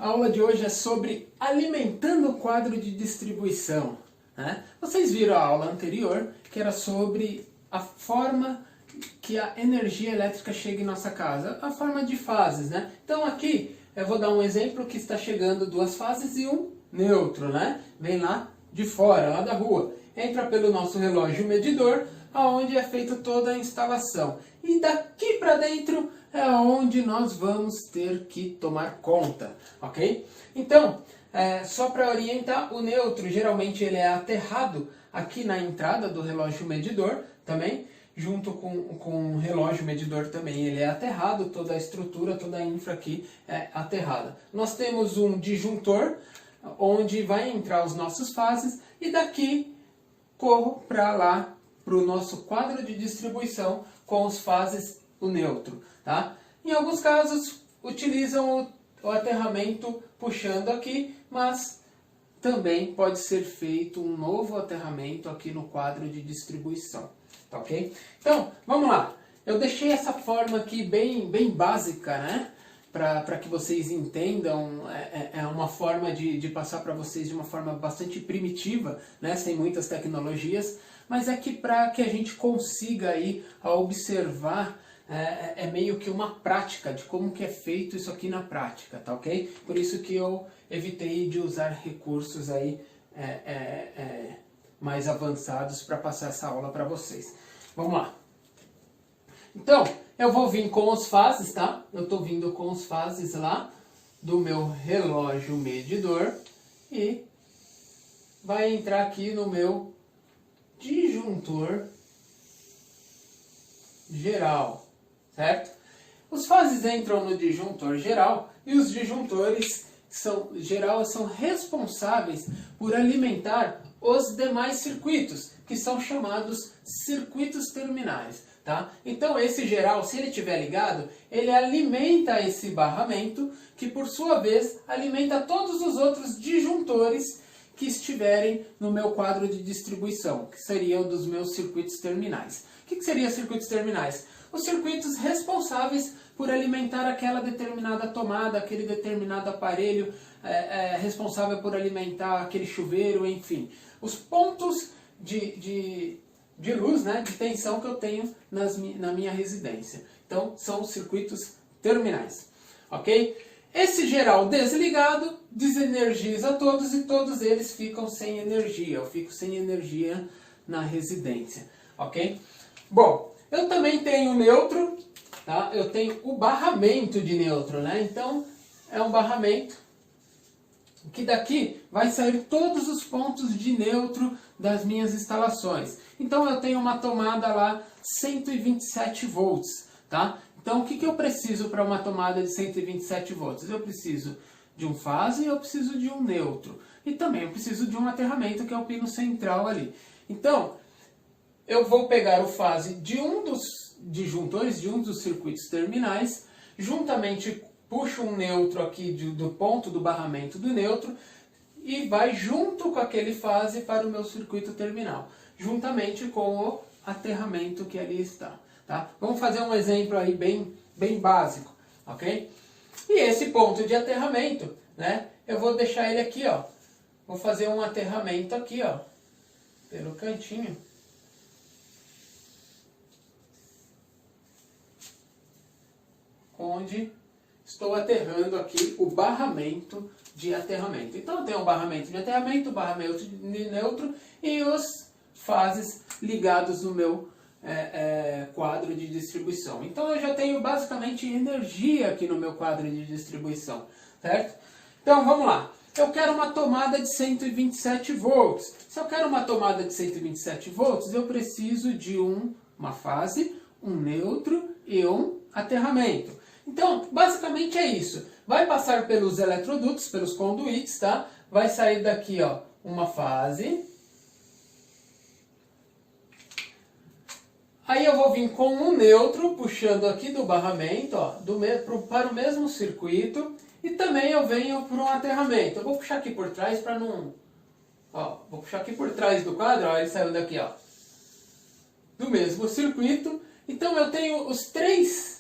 A aula de hoje é sobre alimentando o quadro de distribuição, né? Vocês viram a aula anterior, que era sobre a forma que a energia elétrica chega em nossa casa, a forma de fases, né? Então aqui eu vou dar um exemplo que está chegando duas fases e um neutro, né? Vem lá de fora, lá da rua. Entra pelo nosso relógio medidor, aonde é feita toda a instalação. E daqui para dentro é onde nós vamos ter que tomar conta, ok? Então, só para orientar, o neutro geralmente ele é aterrado aqui na entrada do relógio medidor também, junto com o relógio medidor também ele é aterrado, toda a estrutura, toda a infra aqui é aterrada. Nós temos um disjuntor, onde vai entrar os nossos fases, e daqui corro para lá, para o nosso quadro de distribuição com os fases, o neutro. Tá? Em alguns casos utilizam o aterramento puxando aqui, mas também pode ser feito um novo aterramento aqui no quadro de distribuição. Tá, ok? Então, vamos lá. Eu deixei essa forma aqui bem básica, né? Para que vocês entendam, é uma forma de passar para vocês de uma forma bastante primitiva, né? Sem muitas tecnologias, mas é que para que a gente consiga aí observar, é meio que uma prática de como que é feito isso aqui na prática, tá ok? Por isso que eu evitei de usar recursos aí mais avançados para passar essa aula para vocês. Vamos lá. Então, eu vou vir com as fases, tá? Eu estou vindo com as fases lá do meu relógio medidor e vai entrar aqui no meu disjuntor geral, certo? Os fases entram no disjuntor geral e os disjuntores geral são responsáveis por alimentar os demais circuitos, que são chamados circuitos terminais. Tá? Então esse geral, se ele estiver ligado, ele alimenta esse barramento, que por sua vez alimenta todos os outros disjuntores que estiverem no meu quadro de distribuição, que seriam dos meus circuitos terminais. O que seriam circuitos terminais? Os circuitos responsáveis por alimentar aquela determinada tomada, aquele determinado aparelho, responsável por alimentar aquele chuveiro, enfim. Os pontos de luz, né, de tensão que eu tenho na minha residência. Então, são os circuitos terminais. Ok? Esse geral desligado desenergiza todos e todos eles ficam sem energia. Eu fico sem energia na residência. Ok? Bom, eu também tenho neutro, tá? Eu tenho o barramento de neutro, né? Então, é um barramento que daqui vai sair todos os pontos de neutro das minhas instalações. Então eu tenho uma tomada lá 127 volts, tá? Então o que eu preciso para uma tomada de 127 volts? Eu preciso de um fase e eu preciso de um neutro. E também eu preciso de um aterramento, que é o pino central ali. Então, eu vou pegar o fase de um dos disjuntores, de um dos circuitos terminais, juntamente puxo um neutro aqui do ponto do barramento do neutro e vai junto com aquele fase para o meu circuito terminal, juntamente com o aterramento que ali está. Tá? Vamos fazer um exemplo aí bem básico, ok? E esse ponto de aterramento, né, eu vou deixar ele aqui, ó. Vou fazer um aterramento aqui, ó, pelo cantinho. Onde estou aterrando aqui o barramento de aterramento. Então eu tenho um barramento de aterramento, barramento de neutro e os fases ligados no meu quadro de distribuição. Então eu já tenho basicamente energia aqui no meu quadro de distribuição, certo? Então vamos lá. Eu quero uma tomada de 127 volts. Se eu quero uma tomada de 127 volts, eu preciso de uma fase, um neutro e um aterramento. Então, basicamente é isso. Vai passar pelos eletrodutos, pelos conduítes, tá? Vai sair daqui, ó, uma fase. Aí eu vou vir com um neutro, puxando aqui do barramento, ó, para o mesmo circuito. E também eu venho para um aterramento. Eu vou puxar aqui por trás para não... Ó, vou puxar aqui por trás do quadro, ó, ele saiu daqui, ó. Do mesmo circuito. Então eu tenho os três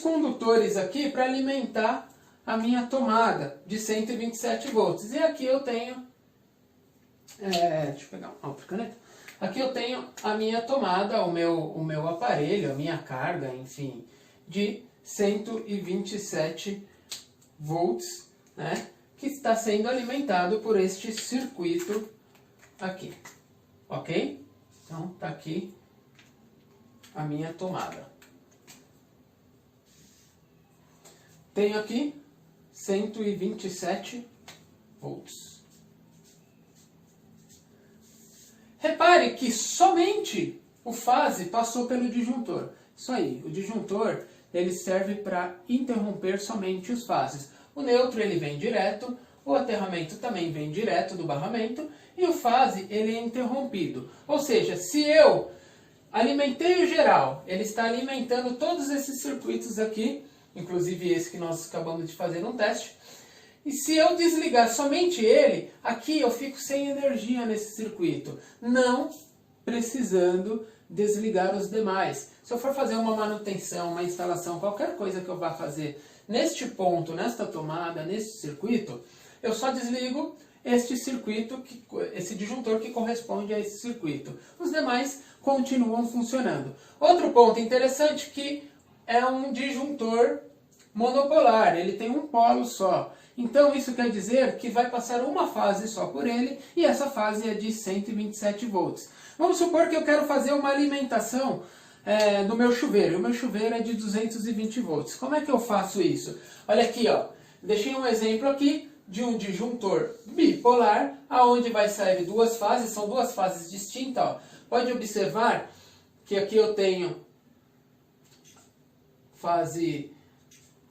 condutores aqui para alimentar a minha tomada de 127 volts. E aqui eu tenho... deixa eu pegar uma outra caneta. Aqui eu tenho a minha tomada, o meu aparelho, a minha carga, enfim, de 127 volts, né, que está sendo alimentado por este circuito aqui, ok? Então, está aqui a minha tomada. Tenho aqui 127 volts. Repare que somente o fase passou pelo disjuntor. Isso aí, o disjuntor ele serve para interromper somente os fases. O neutro ele vem direto, o aterramento também vem direto do barramento e o fase ele é interrompido. Ou seja, se eu alimentei o geral, ele está alimentando todos esses circuitos aqui, inclusive esse que nós acabamos de fazer um teste. E se eu desligar somente ele, aqui eu fico sem energia nesse circuito, não precisando desligar os demais. Se eu for fazer uma manutenção, uma instalação, qualquer coisa que eu vá fazer neste ponto, nesta tomada, neste circuito, eu só desligo este circuito, esse disjuntor que corresponde a esse circuito. Os demais continuam funcionando. Outro ponto interessante que é um disjuntor monopolar, ele tem um polo só. Então isso quer dizer que vai passar uma fase só por ele e essa fase é de 127 volts. Vamos supor que eu quero fazer uma alimentação no meu chuveiro. O meu chuveiro é de 220 volts. Como é que eu faço isso? Olha aqui, ó. Deixei um exemplo aqui de um disjuntor bipolar, aonde vai sair duas fases, são duas fases distintas. Ó. Pode observar que aqui eu tenho fase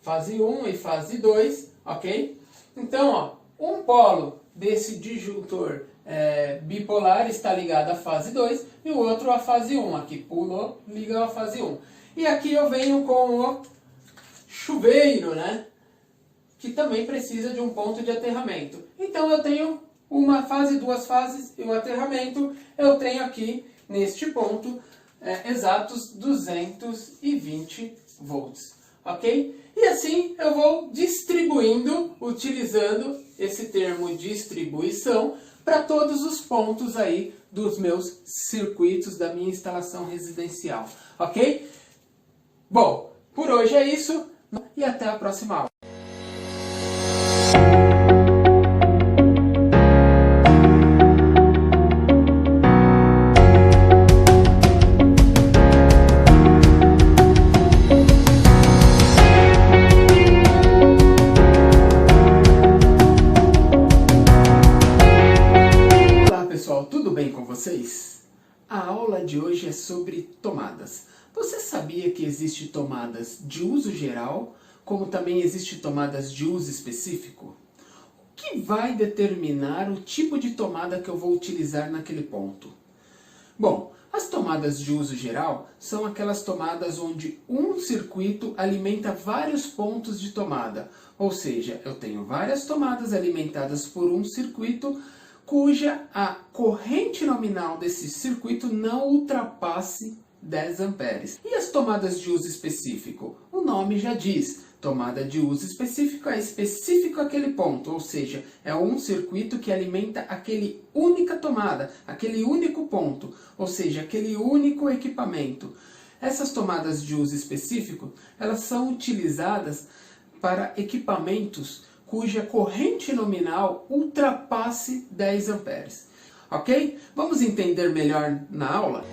1 e fase 2, ok? Então, ó, um polo desse disjuntor bipolar está ligado à fase 2 e o outro à fase 1. Aqui pulou, liga à fase 1. E aqui eu venho com o chuveiro, né? Que também precisa de um ponto de aterramento. Então eu tenho uma fase, duas fases e o aterramento. Eu tenho aqui, neste ponto, exatos 220 volts. Ok? E assim eu vou distribuindo, utilizando esse termo distribuição, para todos os pontos aí dos meus circuitos da minha instalação residencial. Ok? Bom, por hoje é isso e até a próxima aula. Tudo bem com vocês? A aula de hoje é sobre tomadas. Você sabia que existe tomadas de uso geral, como também existe tomadas de uso específico? O que vai determinar o tipo de tomada que eu vou utilizar naquele ponto? Bom, as tomadas de uso geral são aquelas tomadas onde um circuito alimenta vários pontos de tomada. Ou seja, eu tenho várias tomadas alimentadas por um circuito cuja a corrente nominal desse circuito não ultrapasse 10 amperes. E as tomadas de uso específico? O nome já diz, tomada de uso específico é específico àquele ponto, ou seja, é um circuito que alimenta aquele única tomada, aquele único ponto, ou seja, aquele único equipamento. Essas tomadas de uso específico, elas são utilizadas para equipamentos cuja corrente nominal ultrapasse 10 amperes. Ok? Vamos entender melhor na aula?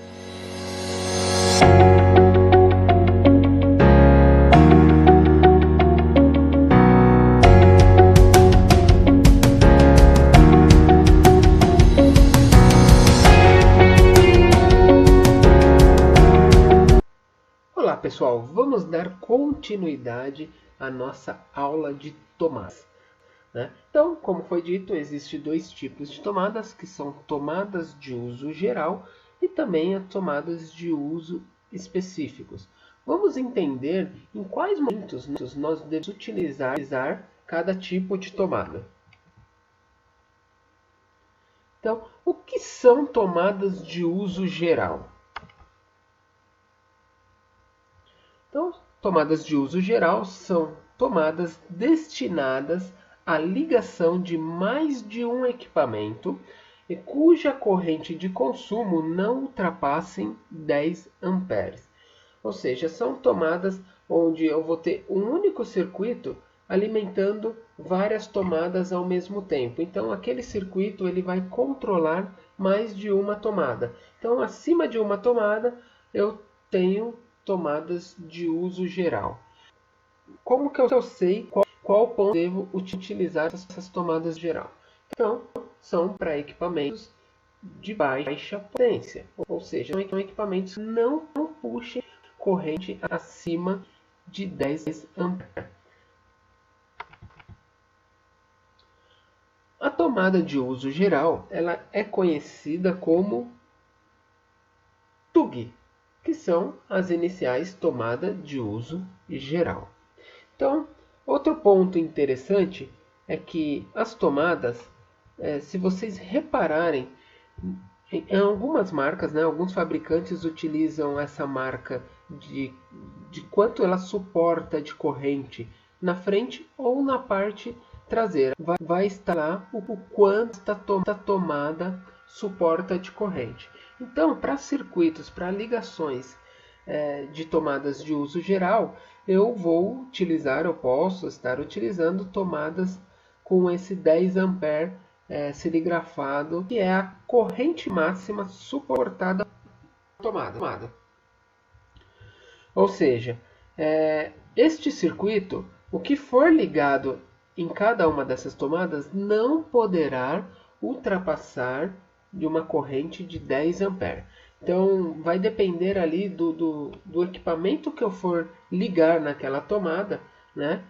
Olá pessoal, vamos dar continuidade à nossa aula de tomadas. Então, como foi dito, existem dois tipos de tomadas, que são tomadas de uso geral e também as tomadas de uso específicos. Vamos entender em quais momentos nós devemos utilizar cada tipo de tomada. Então, o que são tomadas de uso geral? Então, tomadas de uso geral são tomadas destinadas à ligação de mais de um equipamento e cuja corrente de consumo não ultrapassem 10 amperes. Ou seja, são tomadas onde eu vou ter um único circuito alimentando várias tomadas ao mesmo tempo. Então, aquele circuito ele vai controlar mais de uma tomada. Então, acima de uma tomada, eu tenho tomadas de uso geral. Como que eu sei qual ponto devo utilizar essas tomadas geral? Então, são para equipamentos de baixa potência, ou seja, são equipamentos que não puxem corrente acima de 10 amperes. A tomada de uso geral ela é conhecida como TUG, que são as iniciais tomada de uso geral. Então, outro ponto interessante é que as tomadas, se vocês repararem, em algumas marcas, né, alguns fabricantes utilizam essa marca de quanto ela suporta de corrente na frente ou na parte traseira. Vai estar lá o quanto esta tomada suporta de corrente. Então, para circuitos, para ligações de tomadas de uso geral, eu posso estar utilizando tomadas com esse 10 ampere serigrafado, que é a corrente máxima suportada pela tomada. Ou seja, este circuito, o que for ligado em cada uma dessas tomadas, não poderá ultrapassar de uma corrente de 10 ampere. Então, vai depender ali do equipamento que eu for ligar naquela tomada, né?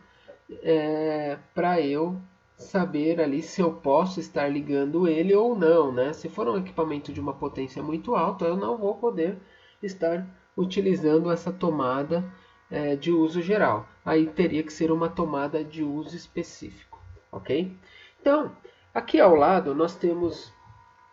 Para eu saber ali se eu posso estar ligando ele ou não, né? Se for um equipamento de uma potência muito alta, eu não vou poder estar utilizando essa tomada de uso geral. Aí teria que ser uma tomada de uso específico, ok? Então, aqui ao lado nós temos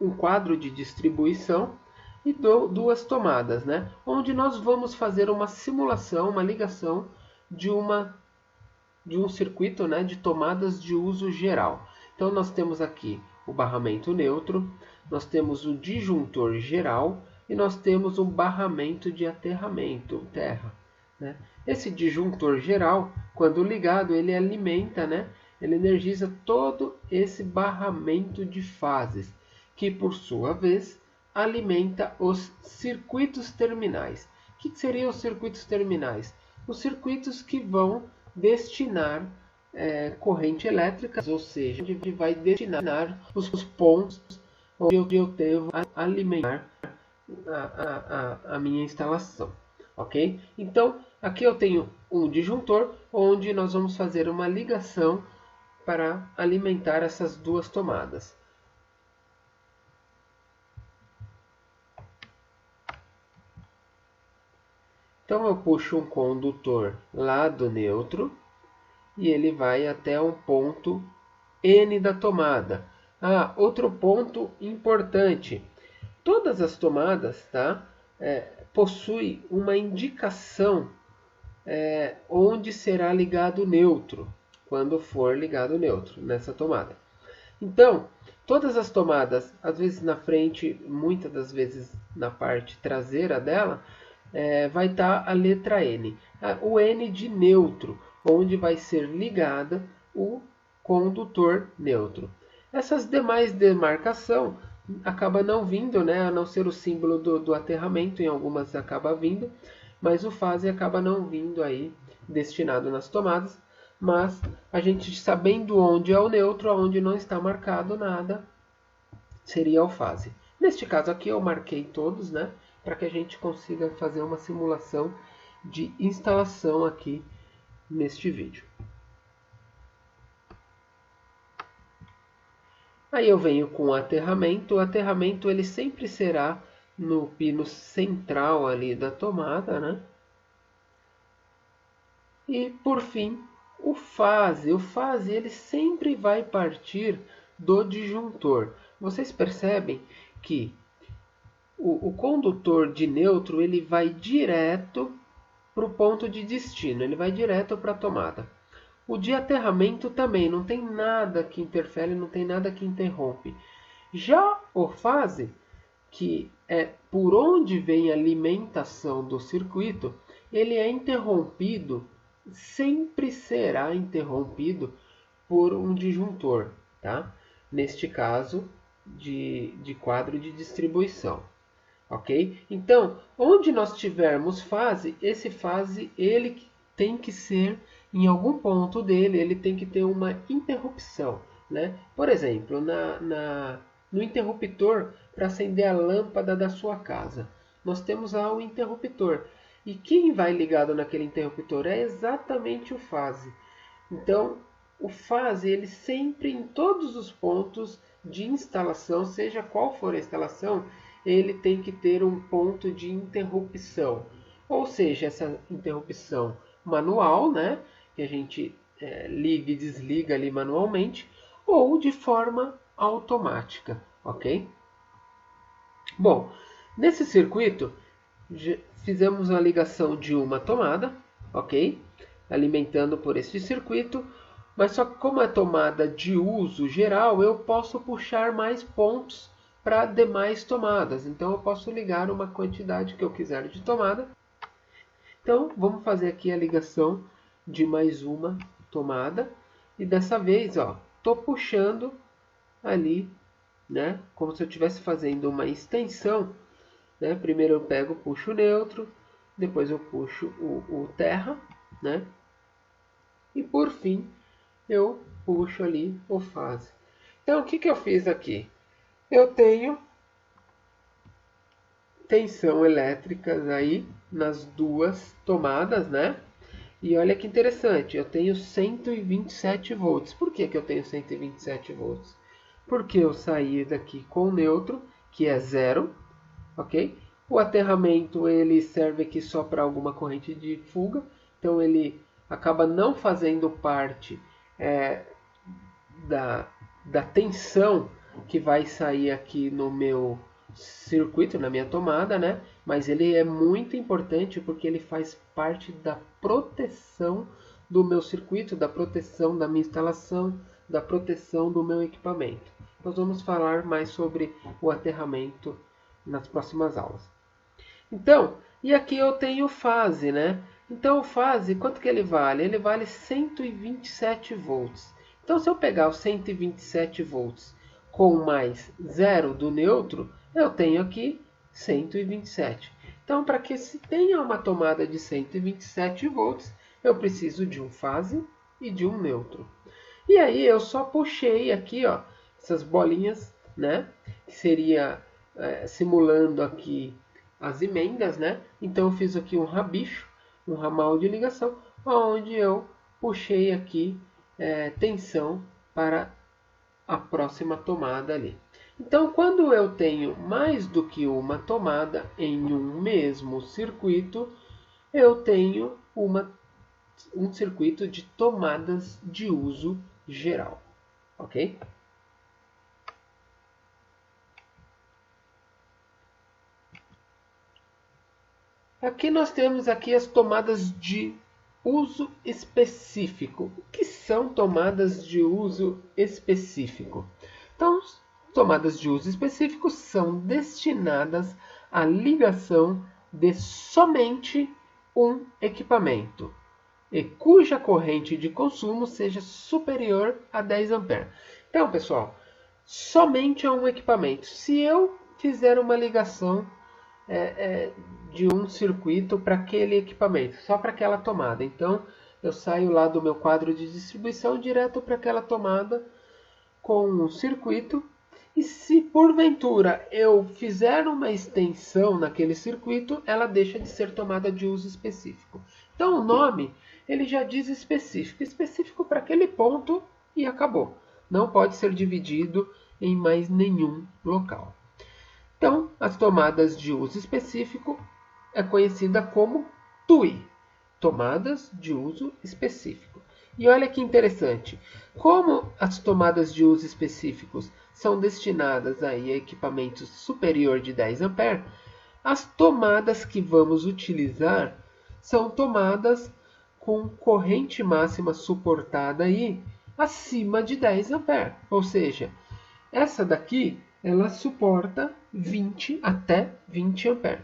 um quadro de distribuição e duas tomadas, né? Onde nós vamos fazer uma simulação, uma ligação de um circuito, né, de tomadas de uso geral. Então nós temos aqui o barramento neutro, nós temos o disjuntor geral e nós temos um barramento de aterramento, terra, né? Esse disjuntor geral, quando ligado, ele alimenta, né, ele energiza todo esse barramento de fases, que por sua vez alimenta os circuitos terminais. O que seriam os circuitos terminais? Os circuitos que vão destinar corrente elétrica, ou seja, onde vai destinar os pontos onde eu devo alimentar a minha instalação, ok? Então, aqui eu tenho um disjuntor, onde nós vamos fazer uma ligação para alimentar essas duas tomadas. Então eu puxo um condutor lá do neutro e ele vai até um ponto N da tomada. Outro ponto importante. Todas as tomadas, tá, possuem uma indicação onde será ligado o neutro, quando for ligado o neutro nessa tomada. Então, todas as tomadas, às vezes na frente, muitas das vezes na parte traseira dela, vai estar a letra N. O N de neutro, onde vai ser ligada o condutor neutro. Essas demais demarcação acaba não vindo, né, a não ser o símbolo do aterramento, em algumas acaba vindo, mas o fase acaba não vindo aí destinado nas tomadas. Mas a gente sabendo onde é o neutro, onde não está marcado nada, seria o fase. Neste caso aqui eu marquei todos, né, para que a gente consiga fazer uma simulação de instalação aqui neste vídeo. Aí eu venho com o aterramento. O aterramento ele sempre será no pino central ali da tomada, né? E por fim, o fase. O fase ele sempre vai partir do disjuntor. Vocês percebem que o condutor de neutro ele vai direto para o ponto de destino, ele vai direto para a tomada. O de aterramento também não tem nada que interfere, não tem nada que interrompe. Já o fase, que é por onde vem a alimentação do circuito, ele é interrompido, sempre será interrompido por um disjuntor, tá? Neste caso de quadro de distribuição, ok? Então, onde nós tivermos fase, esse fase ele tem que ser, em algum ponto dele, ele tem que ter uma interrupção, né? Por exemplo, no interruptor para acender a lâmpada da sua casa, nós temos lá o interruptor. E quem vai ligado naquele interruptor é exatamente o fase. Então, o fase, ele sempre, em todos os pontos de instalação, seja qual for a instalação, ele tem que ter um ponto de interrupção. Ou seja, essa interrupção manual, né, que a gente liga e desliga ali manualmente, ou de forma automática, ok? Bom, nesse circuito, fizemos a ligação de uma tomada, ok? Alimentando por este circuito, mas só que como é tomada de uso geral, eu posso puxar mais pontos para demais tomadas. Então eu posso ligar uma quantidade que eu quiser de tomada. Então vamos fazer aqui a ligação de mais uma tomada. E dessa vez, estou puxando ali, né, como se eu estivesse fazendo uma extensão. Né? Primeiro eu pego, puxo o neutro, depois eu puxo o terra, né? E por fim eu puxo ali o fase. Então o que eu fiz aqui? Eu tenho tensão elétricas aí nas duas tomadas, né? E olha que interessante, eu tenho 127 volts. Por que eu tenho 127 volts? Porque eu saí daqui com o neutro, que é zero, ok? O aterramento ele serve aqui só para alguma corrente de fuga, então ele acaba não fazendo parte da tensão que vai sair aqui no meu circuito, na minha tomada, né? Mas ele é muito importante porque ele faz parte da proteção do meu circuito, da proteção da minha instalação, da proteção do meu equipamento. Nós vamos falar mais sobre o aterramento nas próximas aulas. Então, e aqui eu tenho fase, né? Então o fase, quanto que ele vale? Ele vale 127 volts. Então se eu pegar os 127 volts com mais zero do neutro, eu tenho aqui 127. Então para que se tenha uma tomada de 127 volts, eu preciso de um fase e de um neutro. E aí eu só puxei aqui, essas bolinhas, né? Que seria simulando aqui as emendas, né? Então eu fiz aqui um rabicho, um ramal de ligação, onde eu puxei aqui tensão para a próxima tomada ali. Então quando eu tenho mais do que uma tomada em um mesmo circuito, eu tenho um circuito de tomadas de uso geral, ok? Aqui nós temos aqui as tomadas de uso específico. O que são tomadas de uso específico? Então, tomadas de uso específico são destinadas à ligação de somente um equipamento e cuja corrente de consumo seja superior a 10 A. Então, pessoal, somente a um equipamento. Se eu fizer uma ligação de um circuito para aquele equipamento, só para aquela tomada. Então, eu saio lá do meu quadro de distribuição direto para aquela tomada com um circuito. E se porventura eu fizer uma extensão naquele circuito, ela deixa de ser tomada de uso específico. Então, o nome ele já diz específico. Específico para aquele ponto e acabou. Não pode ser dividido em mais nenhum local. Então, as tomadas de uso específico é conhecida como TUI, tomadas de uso específico. E olha que interessante, como as tomadas de uso específicos são destinadas aí a equipamentos superior de 10 A, as tomadas que vamos utilizar são tomadas com corrente máxima suportada aí acima de 10 A. Ou seja, essa daqui ela suporta 20 até 20 A.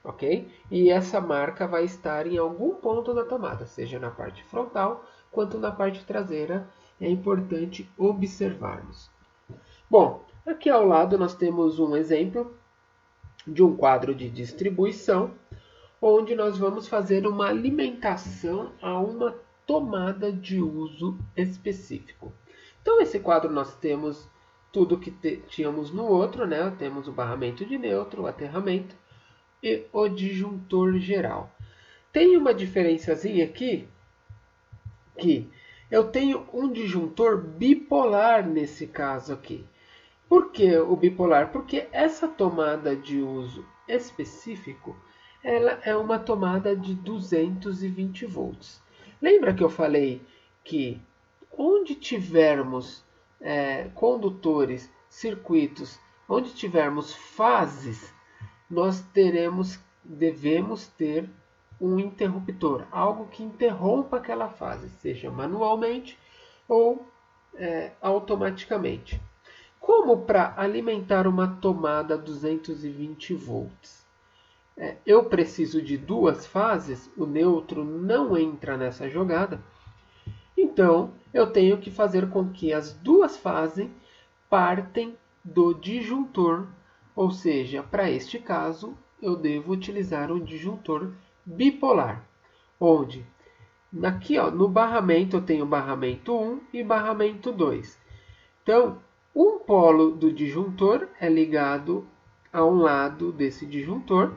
Ok? E essa marca vai estar em algum ponto da tomada, seja na parte frontal quanto na parte traseira. É importante observarmos. Bom, aqui ao lado nós temos um exemplo de um quadro de distribuição, onde nós vamos fazer uma alimentação a uma tomada de uso específico. Então, esse quadro nós temos tudo que tínhamos no outro, né? Temos o barramento de neutro, o aterramento e o disjuntor geral. Tem uma diferençazinha aqui, que eu tenho um disjuntor bipolar nesse caso aqui. Por que o bipolar? Porque essa tomada de uso específico, ela é uma tomada de 220 volts. Lembra que eu falei que onde tivermos condutores, circuitos, onde tivermos fases, nós devemos ter um interruptor, algo que interrompa aquela fase, seja manualmente ou automaticamente. Como para alimentar uma tomada 220 volts? Eu preciso de duas fases, o neutro não entra nessa jogada, então eu tenho que fazer com que as duas fases partem do disjuntor, ou seja, para este caso eu devo utilizar um disjuntor bipolar, onde aqui no barramento eu tenho barramento 1 e barramento 2. Então, um polo do disjuntor é ligado a um lado desse disjuntor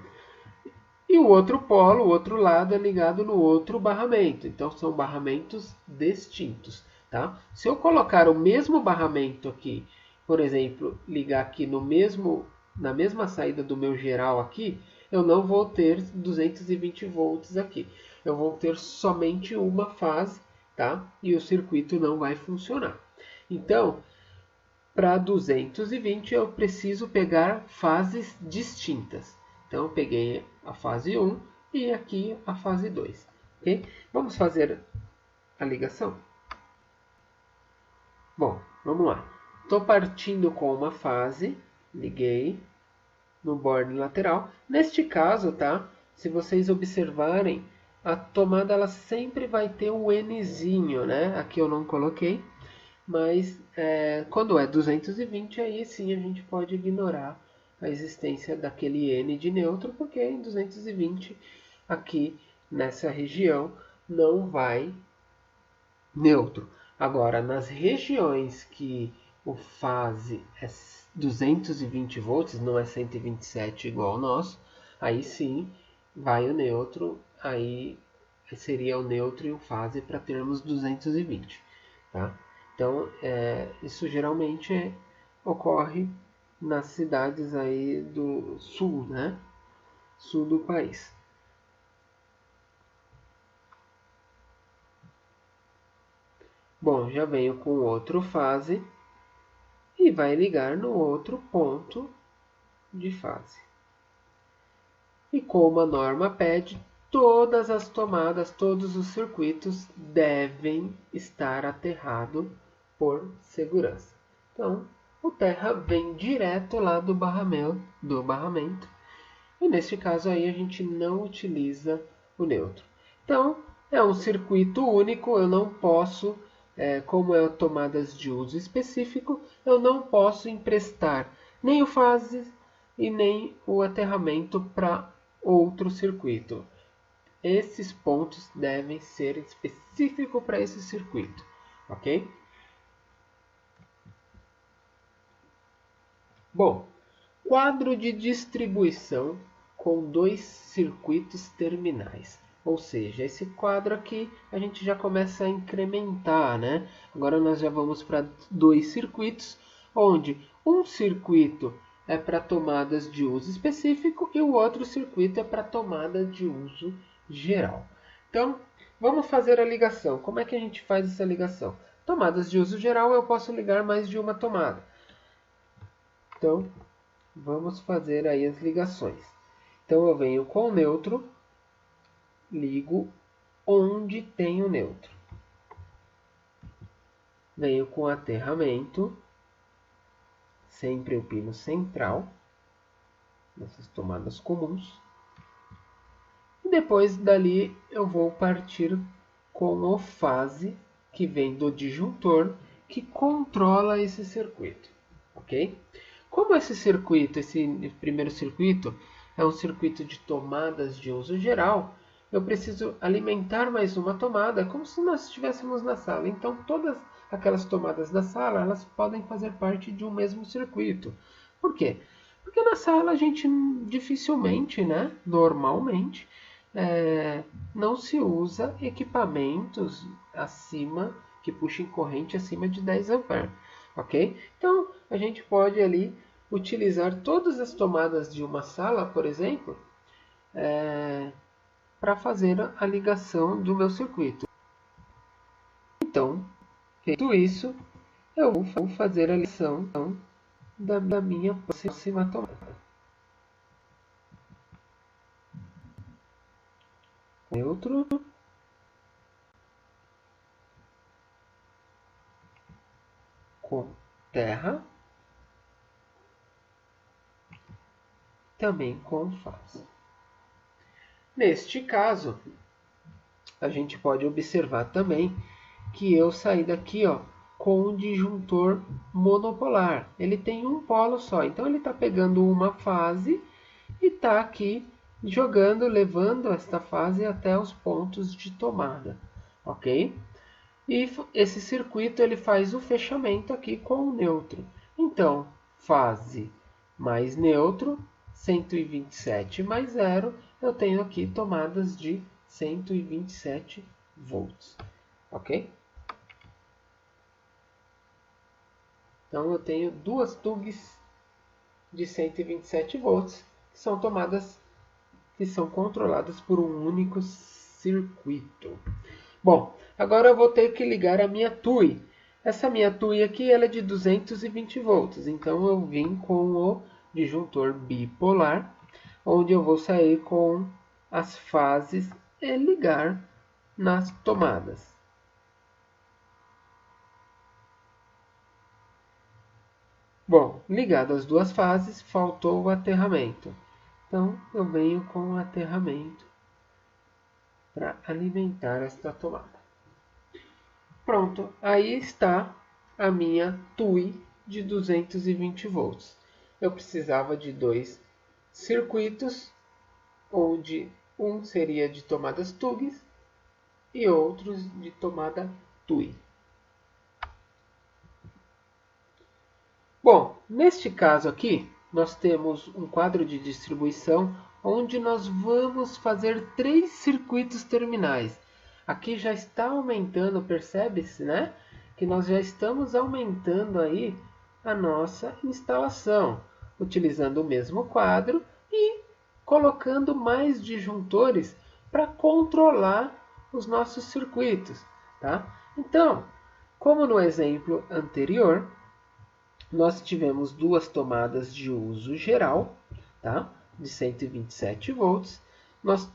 e o outro polo, o outro lado, é ligado no outro barramento. Então, são barramentos distintos. Tá? Se eu colocar o mesmo barramento aqui, por exemplo, ligar aqui na mesma saída do meu geral aqui, eu não vou ter 220 volts aqui. Eu vou ter somente uma fase, tá? E o circuito não vai funcionar. Então, para 220 eu preciso pegar fases distintas. Então eu peguei a fase 1 e aqui a fase 2. Okay? Vamos fazer a ligação? Bom, vamos lá. Estou partindo com uma fase, liguei no borne lateral. Neste caso, tá? Se vocês observarem, a tomada ela sempre vai ter um Nzinho, né? Aqui eu não coloquei. Mas quando é 220, aí sim a gente pode ignorar a existência daquele N de neutro, porque em 220 aqui nessa região não vai neutro. Agora, nas regiões que o fase é 220 volts, não é 127 igual ao nosso, aí sim vai o neutro, aí seria o neutro e o fase para termos 220, tá? Então, isso geralmente ocorre nas cidades aí do sul, né? Sul do país. Bom, já venho com outro fase e vai ligar no outro ponto de fase. E como a norma pede, todas as tomadas, todos os circuitos devem estar aterrados por segurança. Então, o terra vem direto lá do barramento. E neste caso aí a gente não utiliza o neutro. Então, é um circuito único, eu não posso, como é tomadas de uso específico, eu não posso emprestar nem o fase e nem o aterramento para outro circuito. Esses pontos devem ser específicos para esse circuito, ok? Bom, quadro de distribuição com dois circuitos terminais. Ou seja, esse quadro aqui a gente já começa a incrementar, né? Agora nós já vamos para dois circuitos, onde um circuito é para tomadas de uso específico e o outro circuito é para tomada de uso geral. Então, vamos fazer a ligação. Como é que a gente faz essa ligação? Tomadas de uso geral, eu posso ligar mais de uma tomada. Então, vamos fazer aí as ligações. Então, eu venho com o neutro, ligo onde tem o neutro. Venho com aterramento, sempre o pino central, nessas tomadas comuns. E depois dali eu vou partir com o fase, que vem do disjuntor, que controla esse circuito, ok? Como esse circuito, esse primeiro circuito, é um circuito de tomadas de uso geral, eu preciso alimentar mais uma tomada, como se nós estivéssemos na sala. Então, todas aquelas tomadas da sala, elas podem fazer parte de um mesmo circuito. Por quê? Porque na sala a gente dificilmente, né, normalmente, não se usa equipamentos acima, que puxem corrente acima de 10 A, ok? Então, a gente pode ali utilizar todas as tomadas de uma sala, por exemplo, para fazer a ligação do meu circuito. Então, feito isso, eu vou fazer a ligação da minha próxima tomada. Neutro. Com terra. Também com fase. Neste caso, a gente pode observar também que eu saí daqui, ó, com um disjuntor monopolar. Ele tem um polo só, então ele está pegando uma fase e está aqui jogando, levando esta fase até os pontos de tomada, ok? E esse circuito ele faz o fechamento aqui com o neutro. Então, fase mais neutro, 127 mais 0, eu tenho aqui tomadas de 127 volts, ok? Então, eu tenho duas TUGs de 127 volts, que são tomadas que são controladas por um único circuito. Bom, agora eu vou ter que ligar a minha TUI. Essa minha TUI aqui ela é de 220 volts, então eu vim com o disjuntor bipolar, onde eu vou sair com as fases e ligar nas tomadas. Bom, ligado as duas fases, faltou o aterramento. Então, eu venho com o aterramento para alimentar esta tomada. Pronto, aí está a minha TUI de 220 volts. Eu precisava de dois circuitos, onde um seria de tomadas TUGs e outros de tomada TUI. Bom, neste caso aqui, nós temos um quadro de distribuição onde nós vamos fazer 3 circuitos terminais. Aqui já está aumentando, percebe-se, né? Que nós já estamos aumentando aí a nossa instalação, utilizando o mesmo quadro e colocando mais disjuntores para controlar os nossos circuitos, tá? Então, como no exemplo anterior, nós tivemos duas tomadas de uso geral, tá? De 127 volts. Nós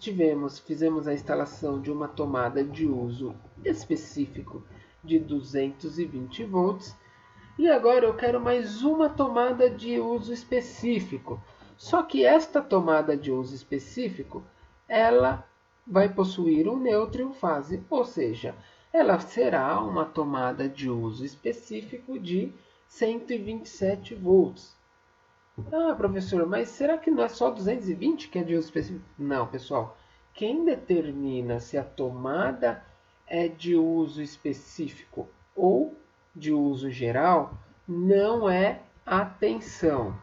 fizemos a instalação de uma tomada de uso específico de 220 volts. E agora eu quero mais uma tomada de uso específico. Só que esta tomada de uso específico, ela vai possuir um neutro e um fase, ou seja, ela será uma tomada de uso específico de 127 volts. Ah, professor, mas será que não é só 220 que é de uso específico? Não, pessoal. Quem determina se a tomada é de uso específico ou de uso geral não é a tensão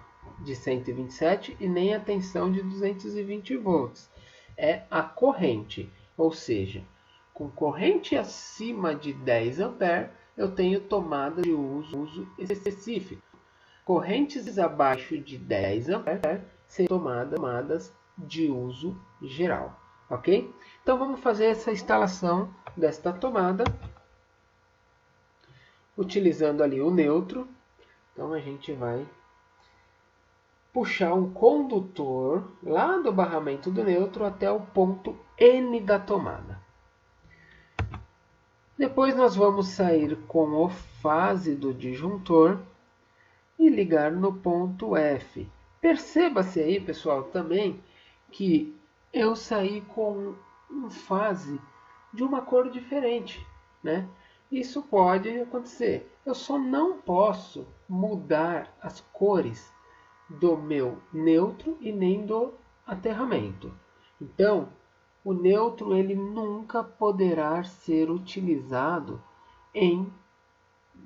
de 127 e nem a tensão de 220 volts. É a corrente, ou seja, com corrente acima de 10 A, eu tenho tomada de uso específico. Correntes abaixo de 10 A serão tomadas de uso geral, ok? Então vamos fazer essa instalação desta tomada, utilizando ali o neutro. Então a gente vai puxar um condutor lá do barramento do neutro até o ponto N da tomada. Depois nós vamos sair com o fase do disjuntor e ligar no ponto F. Perceba-se aí, pessoal, também que eu saí com um fase de uma cor diferente, né? Isso pode acontecer. Eu só não posso mudar as cores do meu neutro e nem do aterramento. Então, o neutro ele nunca poderá ser utilizado em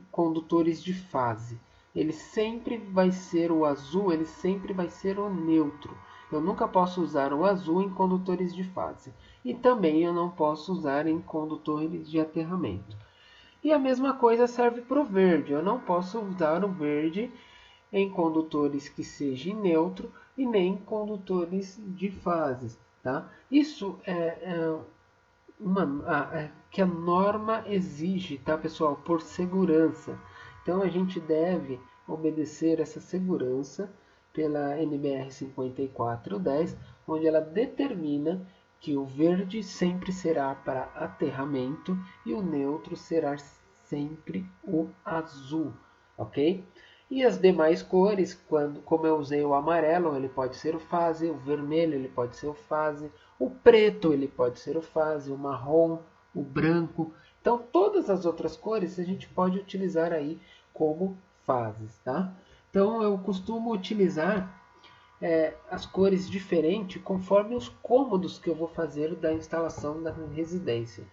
condutores de fase. Ele sempre vai ser o azul, ele sempre vai ser o neutro. Eu nunca posso usar o azul em condutores de fase. E também eu não posso usar em condutores de aterramento. E a mesma coisa serve para o verde. Eu não posso usar o verde em condutores que sejam neutro e nem condutores de fases. Tá? Isso é que a norma exige, tá, pessoal? Por segurança. Então a gente deve obedecer essa segurança pela NBR 5410, onde ela determina que o verde sempre será para aterramento e o neutro será sempre o azul, ok? E as demais cores, como eu usei o amarelo, ele pode ser o fase, o vermelho ele pode ser o fase, o preto ele pode ser o fase, o marrom, o branco. Então todas as outras cores a gente pode utilizar aí como fases, tá? Então eu costumo utilizar as cores diferentes conforme os cômodos que eu vou fazer da instalação da residência.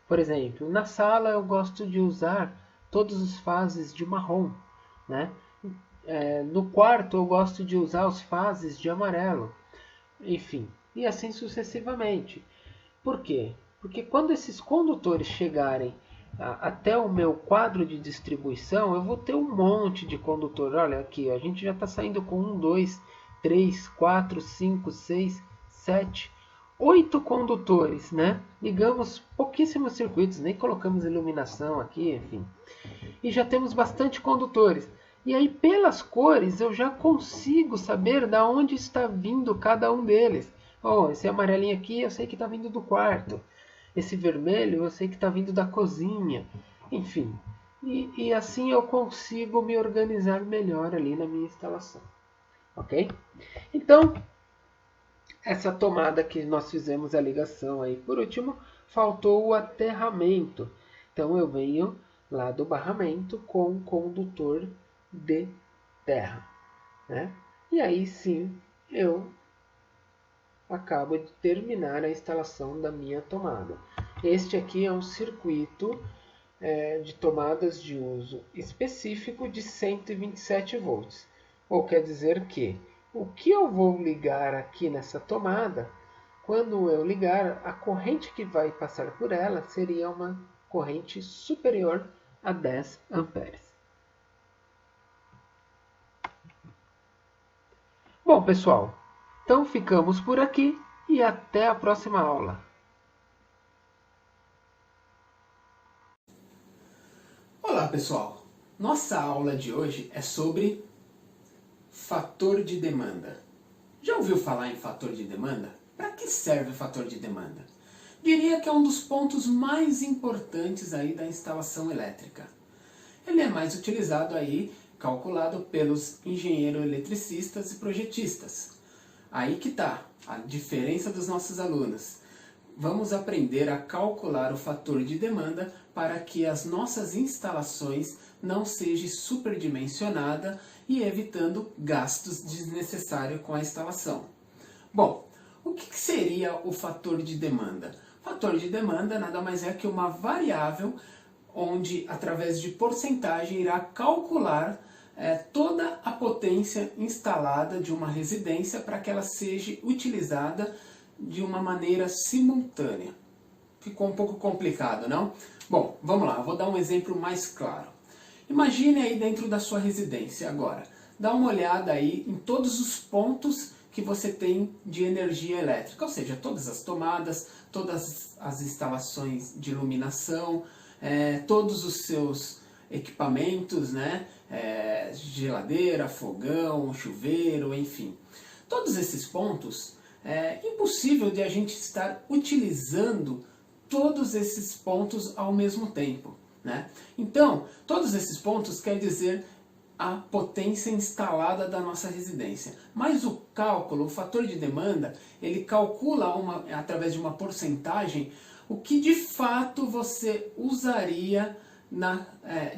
Por exemplo, na sala eu gosto de usar todas as fases de marrom, né? No quarto eu gosto de usar as fases de amarelo, enfim, e assim sucessivamente. Por quê? Porque quando esses condutores chegarem até o meu quadro de distribuição, eu vou ter um monte de condutor. Olha aqui, a gente já está saindo com 1, 2, 3, 4, 5, 6, 7, 8 condutores, né? Ligamos pouquíssimos circuitos, nem colocamos iluminação aqui, enfim. E já temos bastante condutores. E aí, pelas cores, eu já consigo saber de onde está vindo cada um deles. Oh, esse amarelinho aqui eu sei que está vindo do quarto. Esse vermelho eu sei que está vindo da cozinha. Enfim, e assim eu consigo me organizar melhor ali na minha instalação. Ok? Então, essa tomada que nós fizemos a ligação aí. Por último, faltou o aterramento. Então eu venho lá do barramento com o condutor de terra, né? E aí sim eu acabo de terminar a instalação da minha tomada. Este aqui é um circuito de tomadas de uso específico de 127 volts. Ou quer dizer que o que eu vou ligar aqui nessa tomada, quando eu ligar, a corrente que vai passar por ela seria uma corrente superior a 10 amperes. Bom, pessoal, então ficamos por aqui e até a próxima aula. Olá, pessoal! Nossa aula de hoje é sobre fator de demanda. Já ouviu falar em fator de demanda? Para que serve o fator de demanda? Diria que é um dos pontos mais importantes aí da instalação elétrica. Ele é mais utilizado aí, calculado pelos engenheiros eletricistas e projetistas. Aí que está a diferença dos nossos alunos. Vamos aprender a calcular o fator de demanda para que as nossas instalações não sejam superdimensionadas e evitando gastos desnecessários com a instalação. Bom, o que seria o fator de demanda? O fator de demanda nada mais é que uma variável onde, através de porcentagem, irá calcular toda a potência instalada de uma residência para que ela seja utilizada de uma maneira simultânea. Ficou um pouco complicado, não? Bom, vamos lá, vou dar um exemplo mais claro. Imagine aí dentro da sua residência agora. Dá uma olhada aí em todos os pontos que você tem de energia elétrica, ou seja, todas as tomadas, todas as instalações de iluminação, todos os seus equipamentos, né? Geladeira, fogão, chuveiro, enfim. Todos esses pontos, é impossível de a gente estar utilizando todos esses pontos ao mesmo tempo, né? Então, todos esses pontos quer dizer a potência instalada da nossa residência. Mas o cálculo, o fator de demanda, ele calcula através de uma porcentagem o que de fato você usaria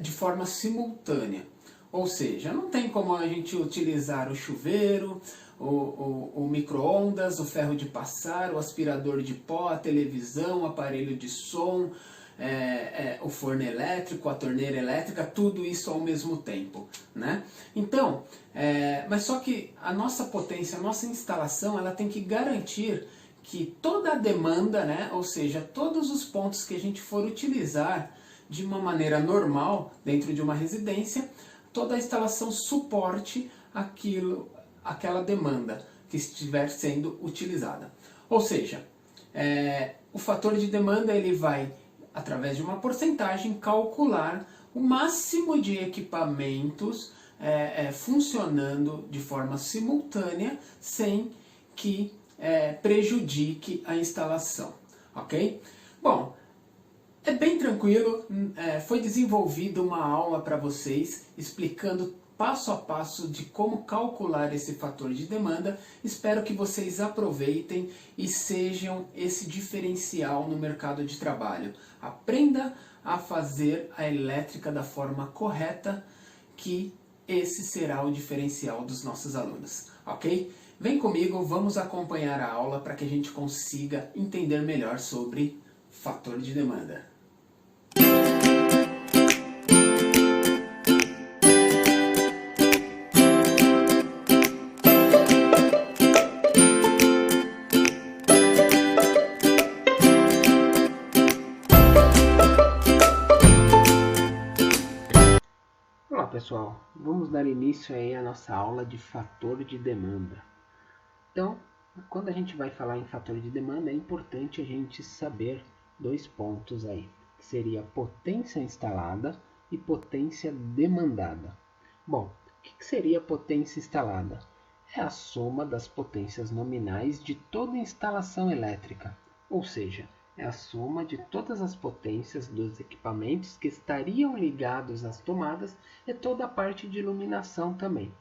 de forma simultânea. Ou seja, não tem como a gente utilizar o chuveiro, o micro-ondas, o ferro de passar, o aspirador de pó, a televisão, o aparelho de som, o forno elétrico, a torneira elétrica, tudo isso ao mesmo tempo, né? Então, mas só que a nossa potência, a nossa instalação, ela tem que garantir que toda a demanda, né, ou seja, todos os pontos que a gente for utilizar de uma maneira normal dentro de uma residência, toda a instalação suporte aquela demanda que estiver sendo utilizada. Ou seja, o fator de demanda ele vai, através de uma porcentagem, calcular o máximo de equipamentos funcionando de forma simultânea sem que prejudique a instalação, ok? Bom, é bem tranquilo, foi desenvolvida uma aula para vocês explicando passo a passo de como calcular esse fator de demanda. Espero que vocês aproveitem e sejam esse diferencial no mercado de trabalho. Aprenda a fazer a elétrica da forma correta, que esse será o diferencial dos nossos alunos, ok? Vem comigo, vamos acompanhar a aula para que a gente consiga entender melhor sobre fator de demanda. Olá pessoal, vamos dar início aí à nossa aula de fator de demanda. Então, quando a gente vai falar em fator de demanda, é importante a gente saber dois pontos aí, que seria potência instalada e potência demandada. Bom, o que seria potência instalada? É a soma das potências nominais de toda instalação elétrica, ou seja, é a soma de todas as potências dos equipamentos que estariam ligados às tomadas e toda a parte de iluminação também.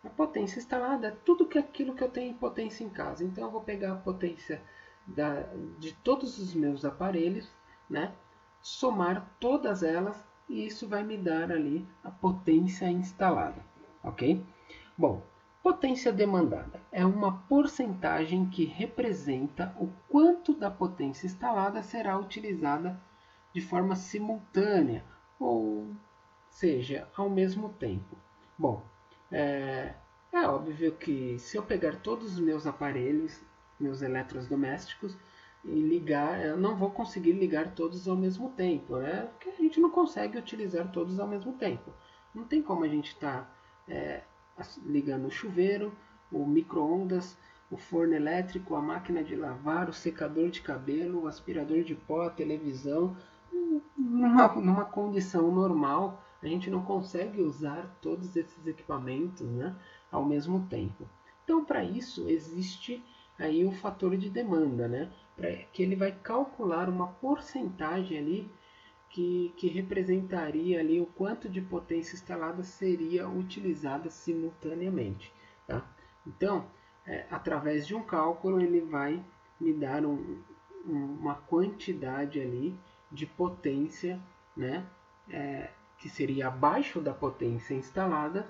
A potência instalada é tudo aquilo que eu tenho em potência em casa. Então eu vou pegar a potência de todos os meus aparelhos, né? Somar todas elas e isso vai me dar ali a potência instalada, ok? Bom, potência demandada é uma porcentagem que representa o quanto da potência instalada será utilizada de forma simultânea, ou seja, ao mesmo tempo. Bom, é óbvio que se eu pegar todos os meus aparelhos, meus eletrodomésticos, e ligar, eu não vou conseguir ligar todos ao mesmo tempo, né? Porque a gente não consegue utilizar todos ao mesmo tempo. Não tem como a gente estar ligando o chuveiro, o micro-ondas, o forno elétrico, a máquina de lavar, o secador de cabelo, o aspirador de pó, a televisão. Numa condição normal, a gente não consegue usar todos esses equipamentos, né, ao mesmo tempo. Então, para isso, existe aí o fator de demanda, né, que ele vai calcular uma porcentagem ali que representaria ali o quanto de potência instalada seria utilizada simultaneamente, tá? Então, através de um cálculo, ele vai me dar uma quantidade ali de potência, né, que seria abaixo da potência instalada,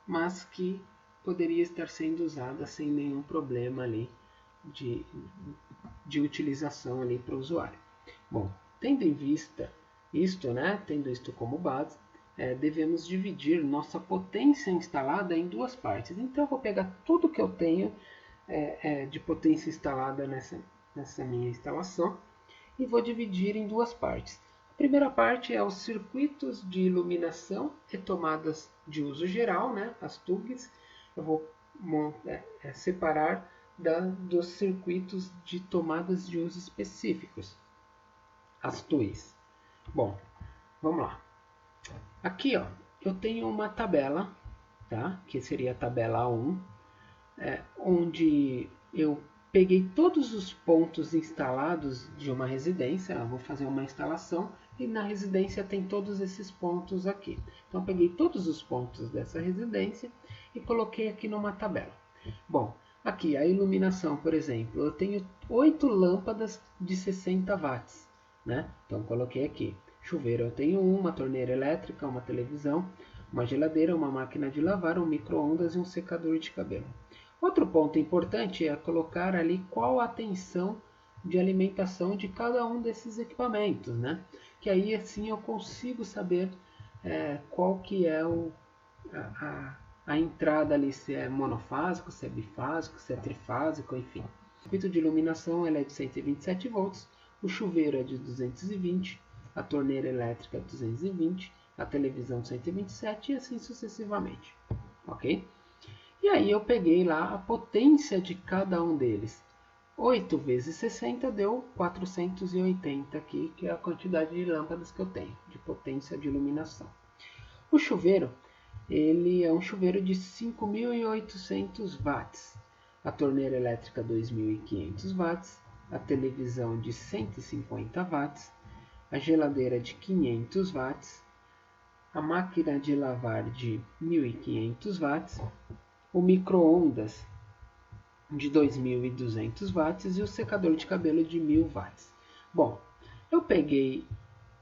mas que poderia estar sendo usada sem nenhum problema ali de utilização ali para o usuário. Bom, tendo em vista isto, né, tendo isto como base, devemos dividir nossa potência instalada em duas partes. Então, eu vou pegar tudo que eu tenho de potência instalada nessa minha instalação e vou dividir em duas partes. A primeira parte é os circuitos de iluminação e tomadas de uso geral, né, as TUGs. Eu vou separar dos circuitos de tomadas de uso específicos, as TUIs. Bom, vamos lá. Aqui, ó, eu tenho uma tabela, tá? Que seria a tabela 1, onde eu peguei todos os pontos instalados de uma residência, eu vou fazer uma instalação e na residência tem todos esses pontos aqui. Então peguei todos os pontos dessa residência e coloquei aqui numa tabela. Bom, aqui a iluminação, por exemplo, eu tenho 8 lâmpadas de 60 watts, né? Então coloquei aqui. Chuveiro eu tenho uma torneira elétrica, uma televisão, uma geladeira, uma máquina de lavar, um micro-ondas e um secador de cabelo. Outro ponto importante é colocar ali qual a tensão de alimentação de cada um desses equipamentos, né? Que aí assim eu consigo saber qual que é a entrada ali, se é monofásico, se é bifásico, se é trifásico, enfim. O circuito de iluminação é de 127 volts, o chuveiro é de 220, a torneira elétrica é 220, a televisão 127 e assim sucessivamente, ok? E aí eu peguei lá a potência de cada um deles. 8 vezes 60 deu 480 aqui, que é a quantidade de lâmpadas que eu tenho, de potência de iluminação. O chuveiro, ele é um chuveiro de 5.800 watts. A torneira elétrica 2.500 watts, a televisão de 150 watts, a geladeira de 500 watts, a máquina de lavar de 1.500 watts, o micro-ondas de 2.200 watts e o secador de cabelo de 1.000 watts. Bom, eu peguei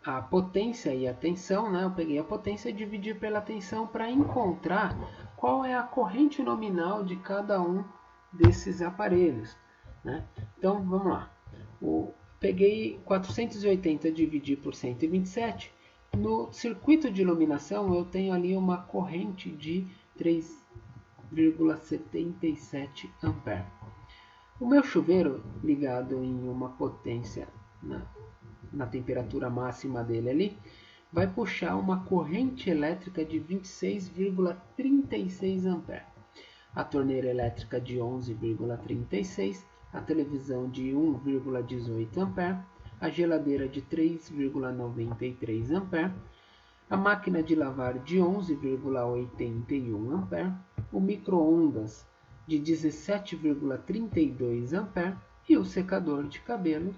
a potência e a tensão, né? Eu peguei a potência e dividi pela tensão para encontrar qual é a corrente nominal de cada um desses aparelhos, né? Então, vamos lá. Peguei 480 dividir por 127. No circuito de iluminação, eu tenho ali uma corrente de 3,77 ampere. O meu chuveiro ligado em uma potência na temperatura máxima dele ali, vai puxar uma corrente elétrica de 26,36 ampere. A torneira elétrica de 11,36, a televisão de 1,18 ampere, a geladeira de 3,93 ampere, a máquina de lavar de 11,81 ampere, o micro-ondas de 17,32 ampere e o secador de cabelo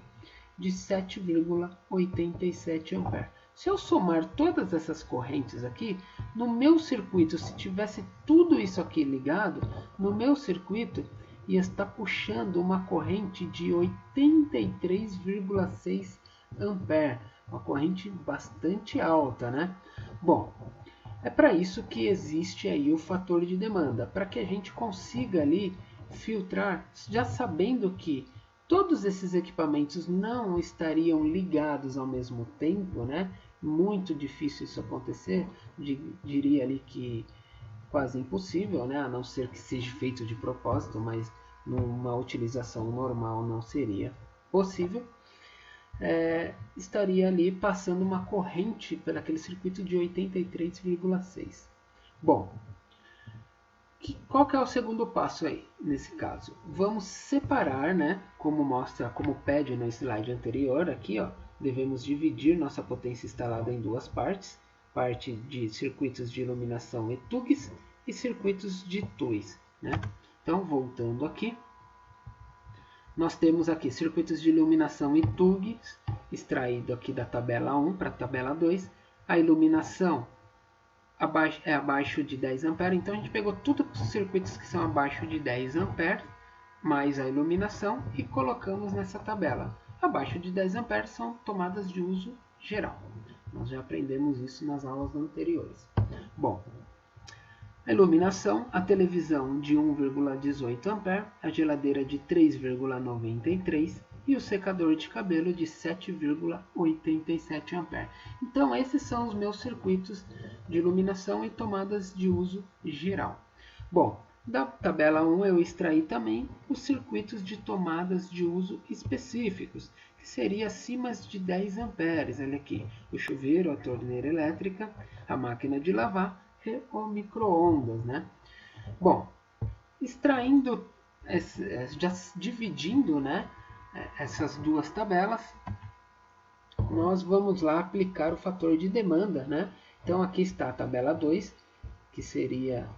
de 7,87 ampere. Se eu somar todas essas correntes aqui, no meu circuito, se tivesse tudo isso aqui ligado, no meu circuito ia estar puxando uma corrente de 83,6 ampere, uma corrente bastante alta, né? Bom, é para isso que existe aí o fator de demanda, para que a gente consiga ali filtrar, já sabendo que todos esses equipamentos não estariam ligados ao mesmo tempo, né? Muito difícil isso acontecer, diria ali que quase impossível, né? A não ser que seja feito de propósito, mas numa utilização normal não seria possível. Estaria ali passando uma corrente pelaquele circuito de 83,6. Bom, qual que é o segundo passo aí, nesse caso? Vamos separar, né, como pede no slide anterior, aqui, ó, devemos dividir nossa potência instalada em duas partes, parte de circuitos de iluminação e TUGs e circuitos de TUIs, né? Então, voltando aqui, nós temos aqui circuitos de iluminação e TUGs, extraído aqui da tabela 1 para a tabela 2, a iluminação é abaixo de 10 A, então a gente pegou todos os circuitos que são abaixo de 10 A, mais a iluminação, e colocamos nessa tabela. Abaixo de 10 A são tomadas de uso geral. Nós já aprendemos isso nas aulas anteriores. Bom, a iluminação, a televisão de 1,18 A, a geladeira de 3,93 e o secador de cabelo de 7,87 A. Então, esses são os meus circuitos de iluminação e tomadas de uso geral. Bom, da tabela 1 eu extraí também os circuitos de tomadas de uso específicos, que seria acima de 10 amperes. Olha aqui, o chuveiro, a torneira elétrica, a máquina de lavar e o micro-ondas, né? Bom, extraindo, já dividindo, né, essas duas tabelas, nós vamos lá aplicar o fator de demanda, né? Então aqui está a tabela 2, que seria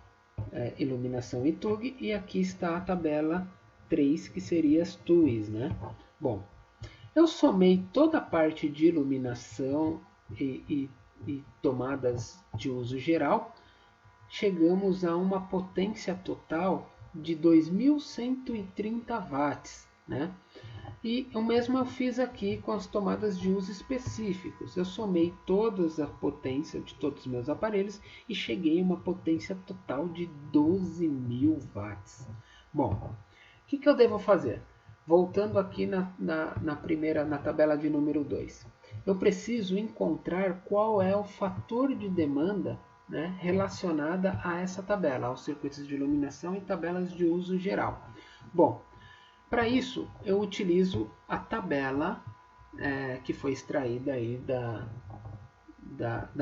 iluminação e TUG, e aqui está a tabela 3, que seria as TUIs, né? Bom, eu somei toda a parte de iluminação e tomadas de uso geral, chegamos a uma potência total de 2.130 watts, né? E o mesmo eu fiz aqui com as tomadas de uso específicos. Eu somei toda a potência de todos os meus aparelhos e cheguei a uma potência total de 12.000 watts. Bom, o que eu devo fazer? Voltando aqui na tabela de número 2. Eu preciso encontrar qual é o fator de demanda, né, relacionada a essa tabela, aos circuitos de iluminação e tabelas de uso geral. Bom, para isso eu utilizo a tabela que foi extraída aí da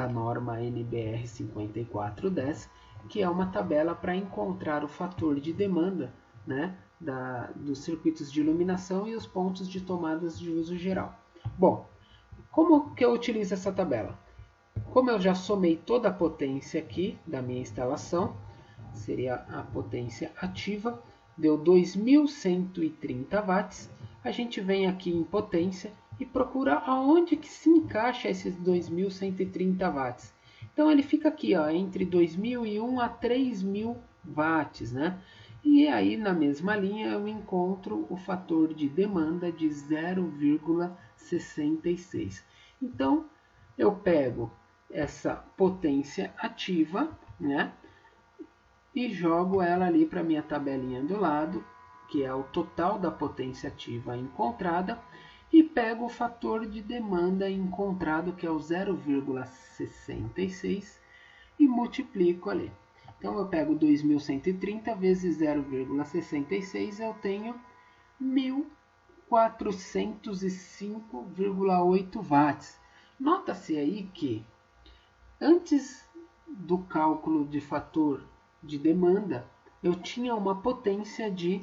norma NBR 5410, que é uma tabela para encontrar o fator de demanda, né, dos circuitos de iluminação e os pontos de tomadas de uso geral. Bom, como que eu utilizo essa tabela? Como eu já somei toda a potência aqui da minha instalação, seria a potência ativa, deu 2.130 watts, a gente vem aqui em potência e procura aonde que se encaixa esses 2.130 watts. Então ele fica aqui, ó, entre 2.001 a 3.000 watts, né? E aí na mesma linha eu encontro o fator de demanda de 0,66. Então eu pego essa potência ativa, né, e jogo ela ali para minha tabelinha do lado, que é o total da potência ativa encontrada, e pego o fator de demanda encontrado, que é o 0,66, e multiplico ali. Então eu pego 2.130 vezes 0,66, eu tenho 1.405,8 watts. Nota-se aí que antes do cálculo de fator de demanda, eu tinha uma potência de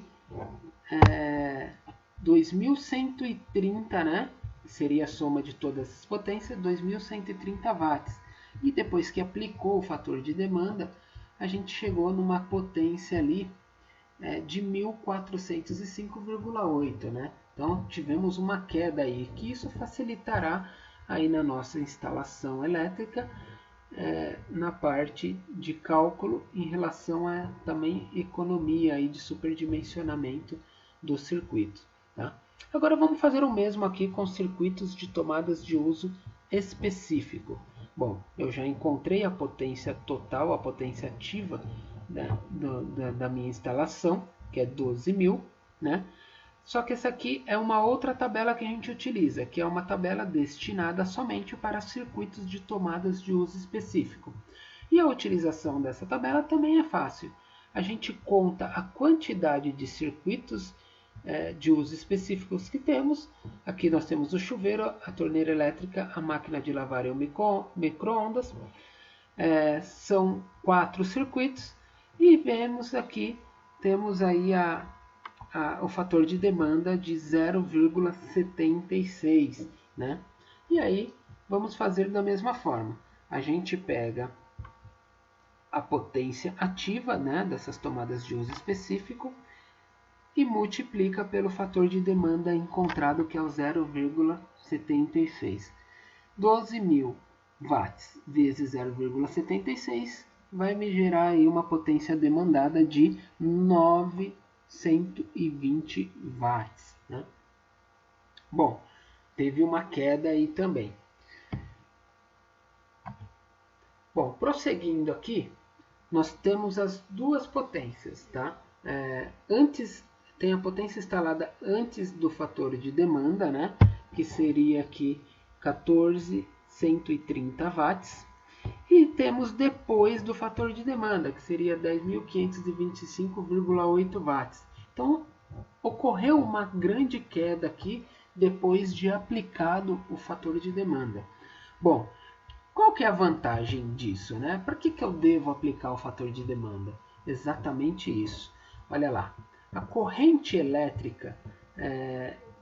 2.130, né? Seria a soma de todas as potências, 2.130 watts. E depois que aplicou o fator de demanda, a gente chegou numa potência ali de 1.405,8, né? Então tivemos uma queda aí, que isso facilitará aí na nossa instalação elétrica, na parte de cálculo em relação a também economia aí de superdimensionamento do circuito, tá? Agora vamos fazer o mesmo aqui com circuitos de tomadas de uso específico. Bom, eu já encontrei a potência total, a potência ativa da minha instalação, que é 12.000, né? Só que essa aqui é uma outra tabela que a gente utiliza, que é uma tabela destinada somente para circuitos de tomadas de uso específico. E a utilização dessa tabela também é fácil. A gente conta a quantidade de circuitos de uso específicos que temos. Aqui nós temos o chuveiro, a torneira elétrica, a máquina de lavar e o micro-ondas. São 4 circuitos. E vemos aqui, temos aí o fator de demanda de 0,76, né? E aí vamos fazer da mesma forma. A gente pega a potência ativa, né, dessas tomadas de uso específico e multiplica pelo fator de demanda encontrado, que é o 0,76. 12.000 watts vezes 0,76 vai me gerar aí uma potência demandada de 920 watts, né? Bom, teve uma queda aí também. Bom, prosseguindo aqui, nós temos as duas potências, tá? Tem a potência instalada antes do fator de demanda, né? Que seria aqui 14.130 watts. E temos depois do fator de demanda, que seria 10.525,8 watts. Então, ocorreu uma grande queda aqui depois de aplicado o fator de demanda. Bom, qual que é a vantagem disso, né? Para que eu devo aplicar o fator de demanda? Exatamente isso. Olha lá, a corrente elétrica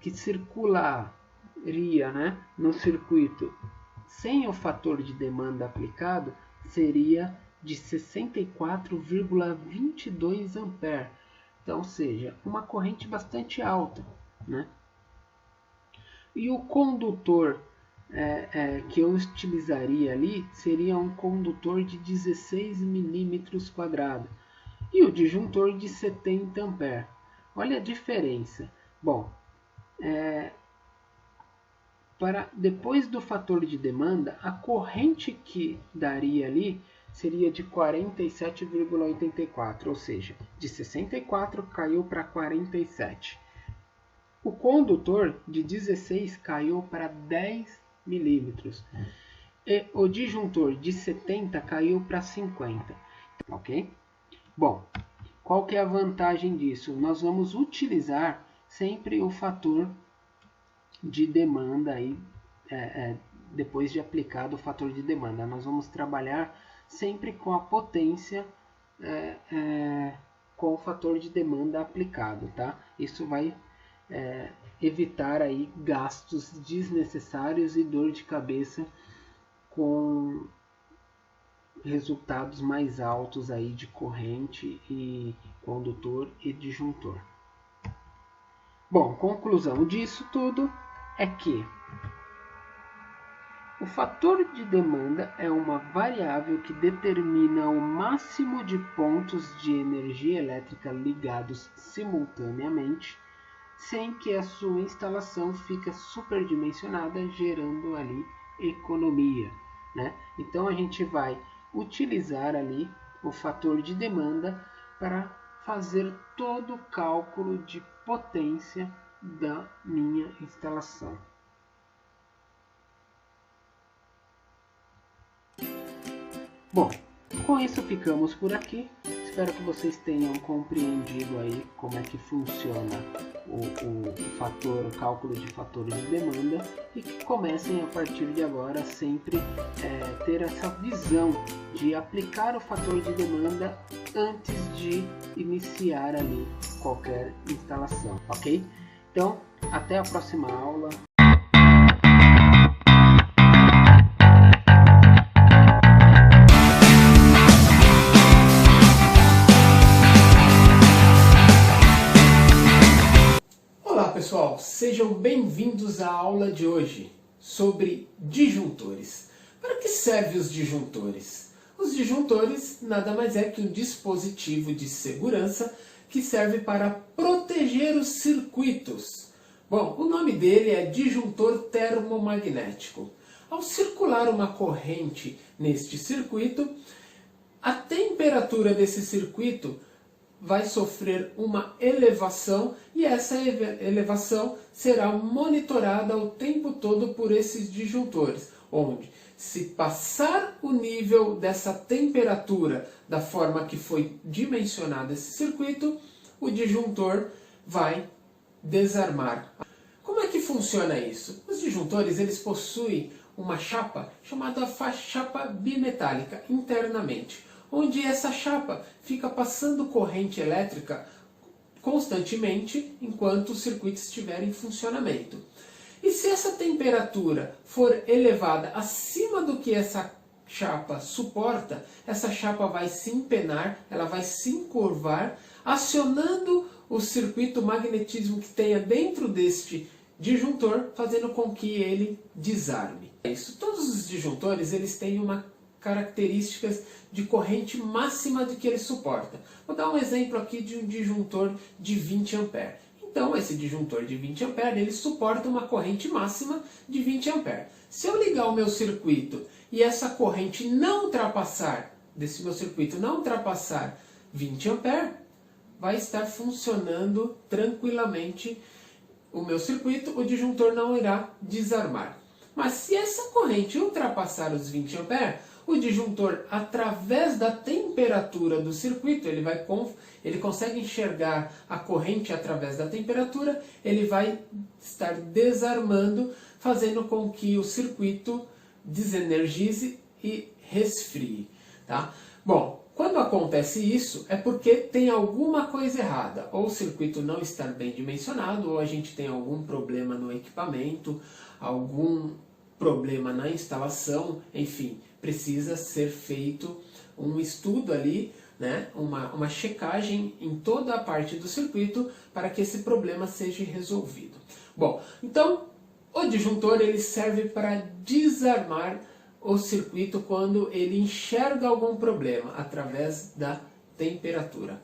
que circularia, né, no circuito sem o fator de demanda aplicado seria de 64,22 ampere. Então, seja uma corrente bastante alta, né? E o condutor que eu utilizaria ali seria um condutor de 16 milímetros quadrados e o disjuntor de 70 amperes. Olha a diferença. Bom, depois do fator de demanda, a corrente que daria ali seria de 47,84, ou seja, de 64 caiu para 47. O condutor de 16 caiu para 10 milímetros. E o disjuntor de 70 caiu para 50. Ok? Bom, qual que é a vantagem disso? Nós vamos utilizar sempre o fator de demanda aí, depois de aplicado o fator de demanda. Nós vamos trabalhar sempre com a potência com o fator de demanda aplicado, tá? Isso vai evitar aí gastos desnecessários e dor de cabeça com resultados mais altos aí de corrente e condutor e disjuntor. Bom, conclusão disso tudo é que o fator de demanda é uma variável que determina o máximo de pontos de energia elétrica ligados simultaneamente, sem que a sua instalação fique superdimensionada, gerando ali economia, né? Então a gente vai utilizar ali o fator de demanda para fazer todo o cálculo de potência da minha instalação. Bom, com isso ficamos por aqui. Espero que vocês tenham compreendido aí como é que funciona o cálculo de fatores de demanda e que comecem a partir de agora sempre ter essa visão de aplicar o fator de demanda antes de iniciar ali qualquer instalação, ok? Então, até a próxima aula. Pessoal, sejam bem-vindos à aula de hoje sobre disjuntores. Para que servem os disjuntores? Os disjuntores nada mais é que um dispositivo de segurança que serve para proteger os circuitos. Bom, o nome dele é disjuntor termomagnético. Ao circular uma corrente neste circuito, a temperatura desse circuito vai sofrer uma elevação e essa elevação será monitorada o tempo todo por esses disjuntores, onde se passar o nível dessa temperatura da forma que foi dimensionado esse circuito, o disjuntor vai desarmar. Como é que funciona isso? Os disjuntores eles possuem uma chapa chamada chapa bimetálica internamente, onde essa chapa fica passando corrente elétrica constantemente enquanto o circuito estiver em funcionamento. E se essa temperatura for elevada acima do que essa chapa suporta, essa chapa vai se empenar, ela vai se encurvar, acionando o circuito magnetismo que tenha dentro deste disjuntor, fazendo com que ele desarme. Todos os disjuntores eles têm uma características de corrente máxima de que ele suporta. Vou dar um exemplo aqui de um disjuntor de 20 A. Então, esse disjuntor de 20 A ele suporta uma corrente máxima de 20 A. Se eu ligar o meu circuito e essa corrente não ultrapassar, desse meu circuito não ultrapassar 20 A, vai estar funcionando tranquilamente o meu circuito, o disjuntor não irá desarmar. Mas se essa corrente ultrapassar os 20 A, o disjuntor, através da temperatura do circuito, ele consegue enxergar a corrente através da temperatura, ele vai estar desarmando, fazendo com que o circuito desenergize e resfrie. Tá? Bom, quando acontece isso, é porque tem alguma coisa errada. Ou o circuito não está bem dimensionado, ou a gente tem algum problema no equipamento, algum problema na instalação, enfim, precisa ser feito um estudo ali, né, uma checagem em toda a parte do circuito para que esse problema seja resolvido. Bom, então o disjuntor ele serve para desarmar o circuito quando ele enxerga algum problema através da temperatura.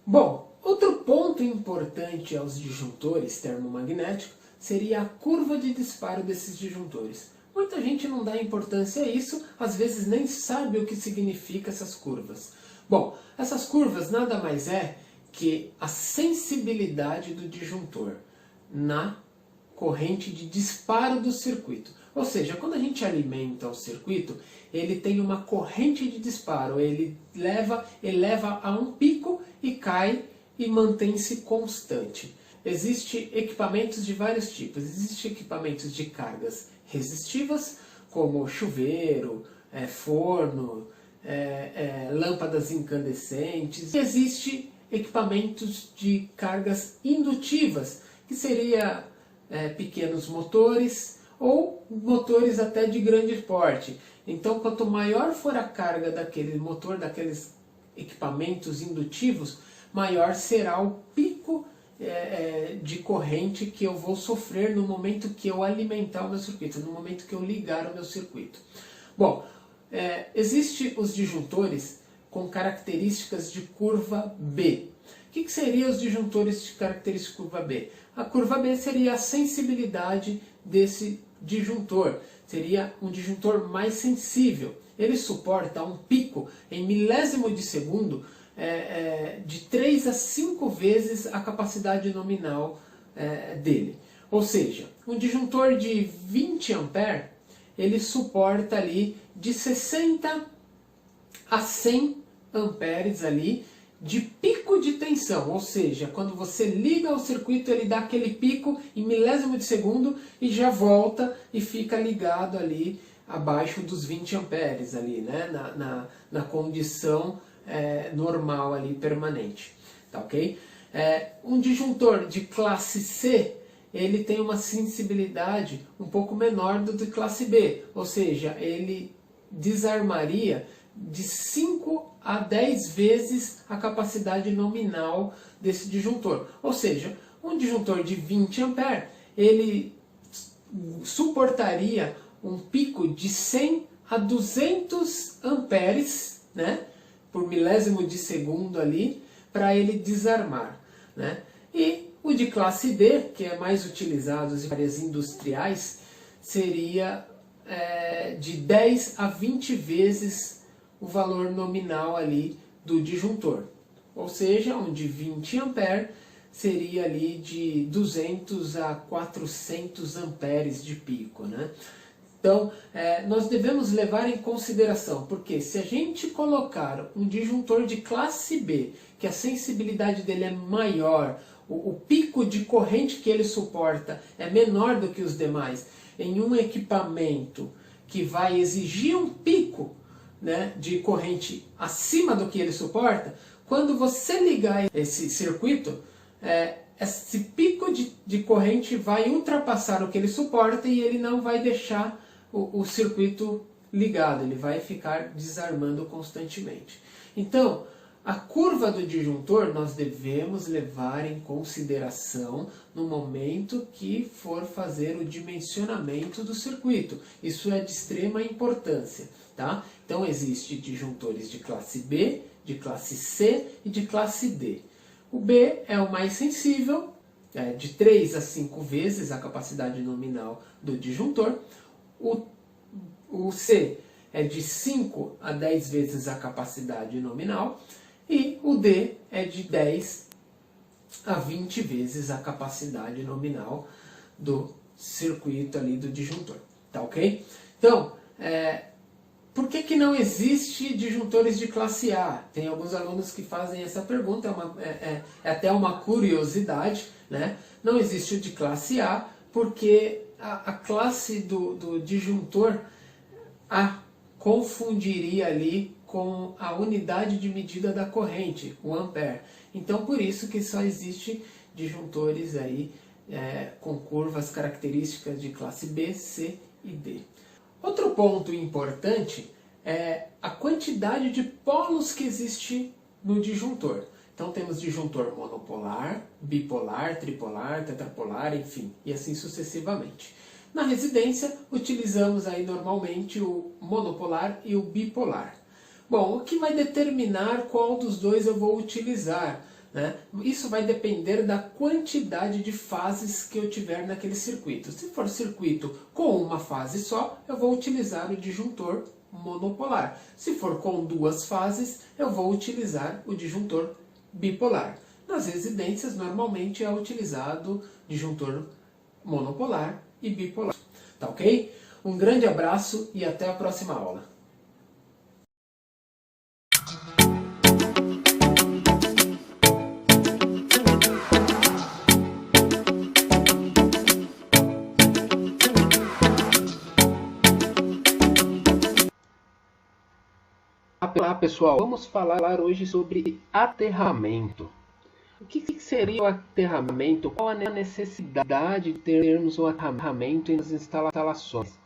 Bom, outro ponto importante aos disjuntores termomagnéticos seria a curva de disparo desses disjuntores. Muita gente não dá importância a isso, às vezes nem sabe o que significa essas curvas. Bom, essas curvas nada mais é que a sensibilidade do disjuntor na corrente de disparo do circuito. Ou seja, quando a gente alimenta o circuito, ele tem uma corrente de disparo, ele leva a um pico e cai e mantém-se constante. Existem equipamentos de vários tipos. Existem equipamentos de cargas resistivas, como chuveiro, forno, lâmpadas incandescentes. E existem equipamentos de cargas indutivas, que seria pequenos motores ou motores até de grande porte. Então, quanto maior for a carga daquele motor, daqueles equipamentos indutivos, maior será o pico de corrente que eu vou sofrer no momento que eu alimentar o meu circuito, no momento que eu ligar o meu circuito. Bom, existem os disjuntores com características de curva B. O que seriam os disjuntores de característica de curva B? A curva B seria a sensibilidade desse disjuntor. Seria um disjuntor mais sensível. Ele suporta um pico em milésimo de segundo de 3 a 5 vezes a capacidade nominal dele. Ou seja, um disjuntor de 20 A, ele suporta ali de 60 a 100 amperes ali de pico de tensão, ou seja, quando você liga o circuito ele dá aquele pico em milésimo de segundo e já volta e fica ligado ali abaixo dos 20 amperes ali, né, na condição normal ali permanente, tá ok? Um disjuntor de classe C ele tem uma sensibilidade um pouco menor do de classe B, ou seja, ele desarmaria de 5 a 10 vezes a capacidade nominal desse disjuntor. Ou seja, um disjuntor de 20 A, ele suportaria um pico de 100 a 200 amperes, né, por milésimo de segundo ali, para ele desarmar, né? E o de classe D, que é mais utilizado em áreas industriais, seria de 10 a 20 vezes o valor nominal ali do disjuntor. Ou seja, um de 20 A seria ali de 200 a 400 amperes de pico, né? Então, nós devemos levar em consideração, porque se a gente colocar um disjuntor de classe B, que a sensibilidade dele é maior, o pico de corrente que ele suporta é menor do que os demais, em um equipamento que vai exigir um pico, né, de corrente acima do que ele suporta, quando você ligar esse circuito, esse pico de corrente vai ultrapassar o que ele suporta e ele não vai deixar o circuito ligado, ele vai ficar desarmando constantemente. Então, a curva do disjuntor nós devemos levar em consideração no momento que for fazer o dimensionamento do circuito. Isso é de extrema importância, tá? Então, existem disjuntores de classe B, de classe C e de classe D. O B é o mais sensível, de 3 a 5 vezes a capacidade nominal do disjuntor. O C é de 5 a 10 vezes a capacidade nominal. E o D é de 10 a 20 vezes a capacidade nominal do circuito ali do disjuntor. Tá ok? Então, por que não existe disjuntores de classe A? Tem alguns alunos que fazem essa pergunta, é até uma curiosidade, né? Não existe o de classe A porque a classe do disjuntor A confundiria ali com a unidade de medida da corrente, o ampere. Então, por isso que só existe disjuntores aí com curvas características de classe B, C e D. Outro ponto importante a quantidade de polos que existe no disjuntor. Então temos disjuntor monopolar, bipolar, tripolar, tetrapolar, enfim, e assim sucessivamente. Na residência, utilizamos aí normalmente o monopolar e o bipolar. Bom, o que vai determinar qual dos dois eu vou utilizar, né? Isso vai depender da quantidade de fases que eu tiver naquele circuito. Se for circuito com uma fase só, eu vou utilizar o disjuntor monopolar. Se for com duas fases, eu vou utilizar o disjuntor bipolar. Nas residências, normalmente é utilizado disjuntor monopolar e bipolar. Tá ok? Um grande abraço e até a próxima aula. Olá pessoal, vamos falar hoje sobre aterramento. O que seria o aterramento? Qual a necessidade de termos o aterramento nas instalações?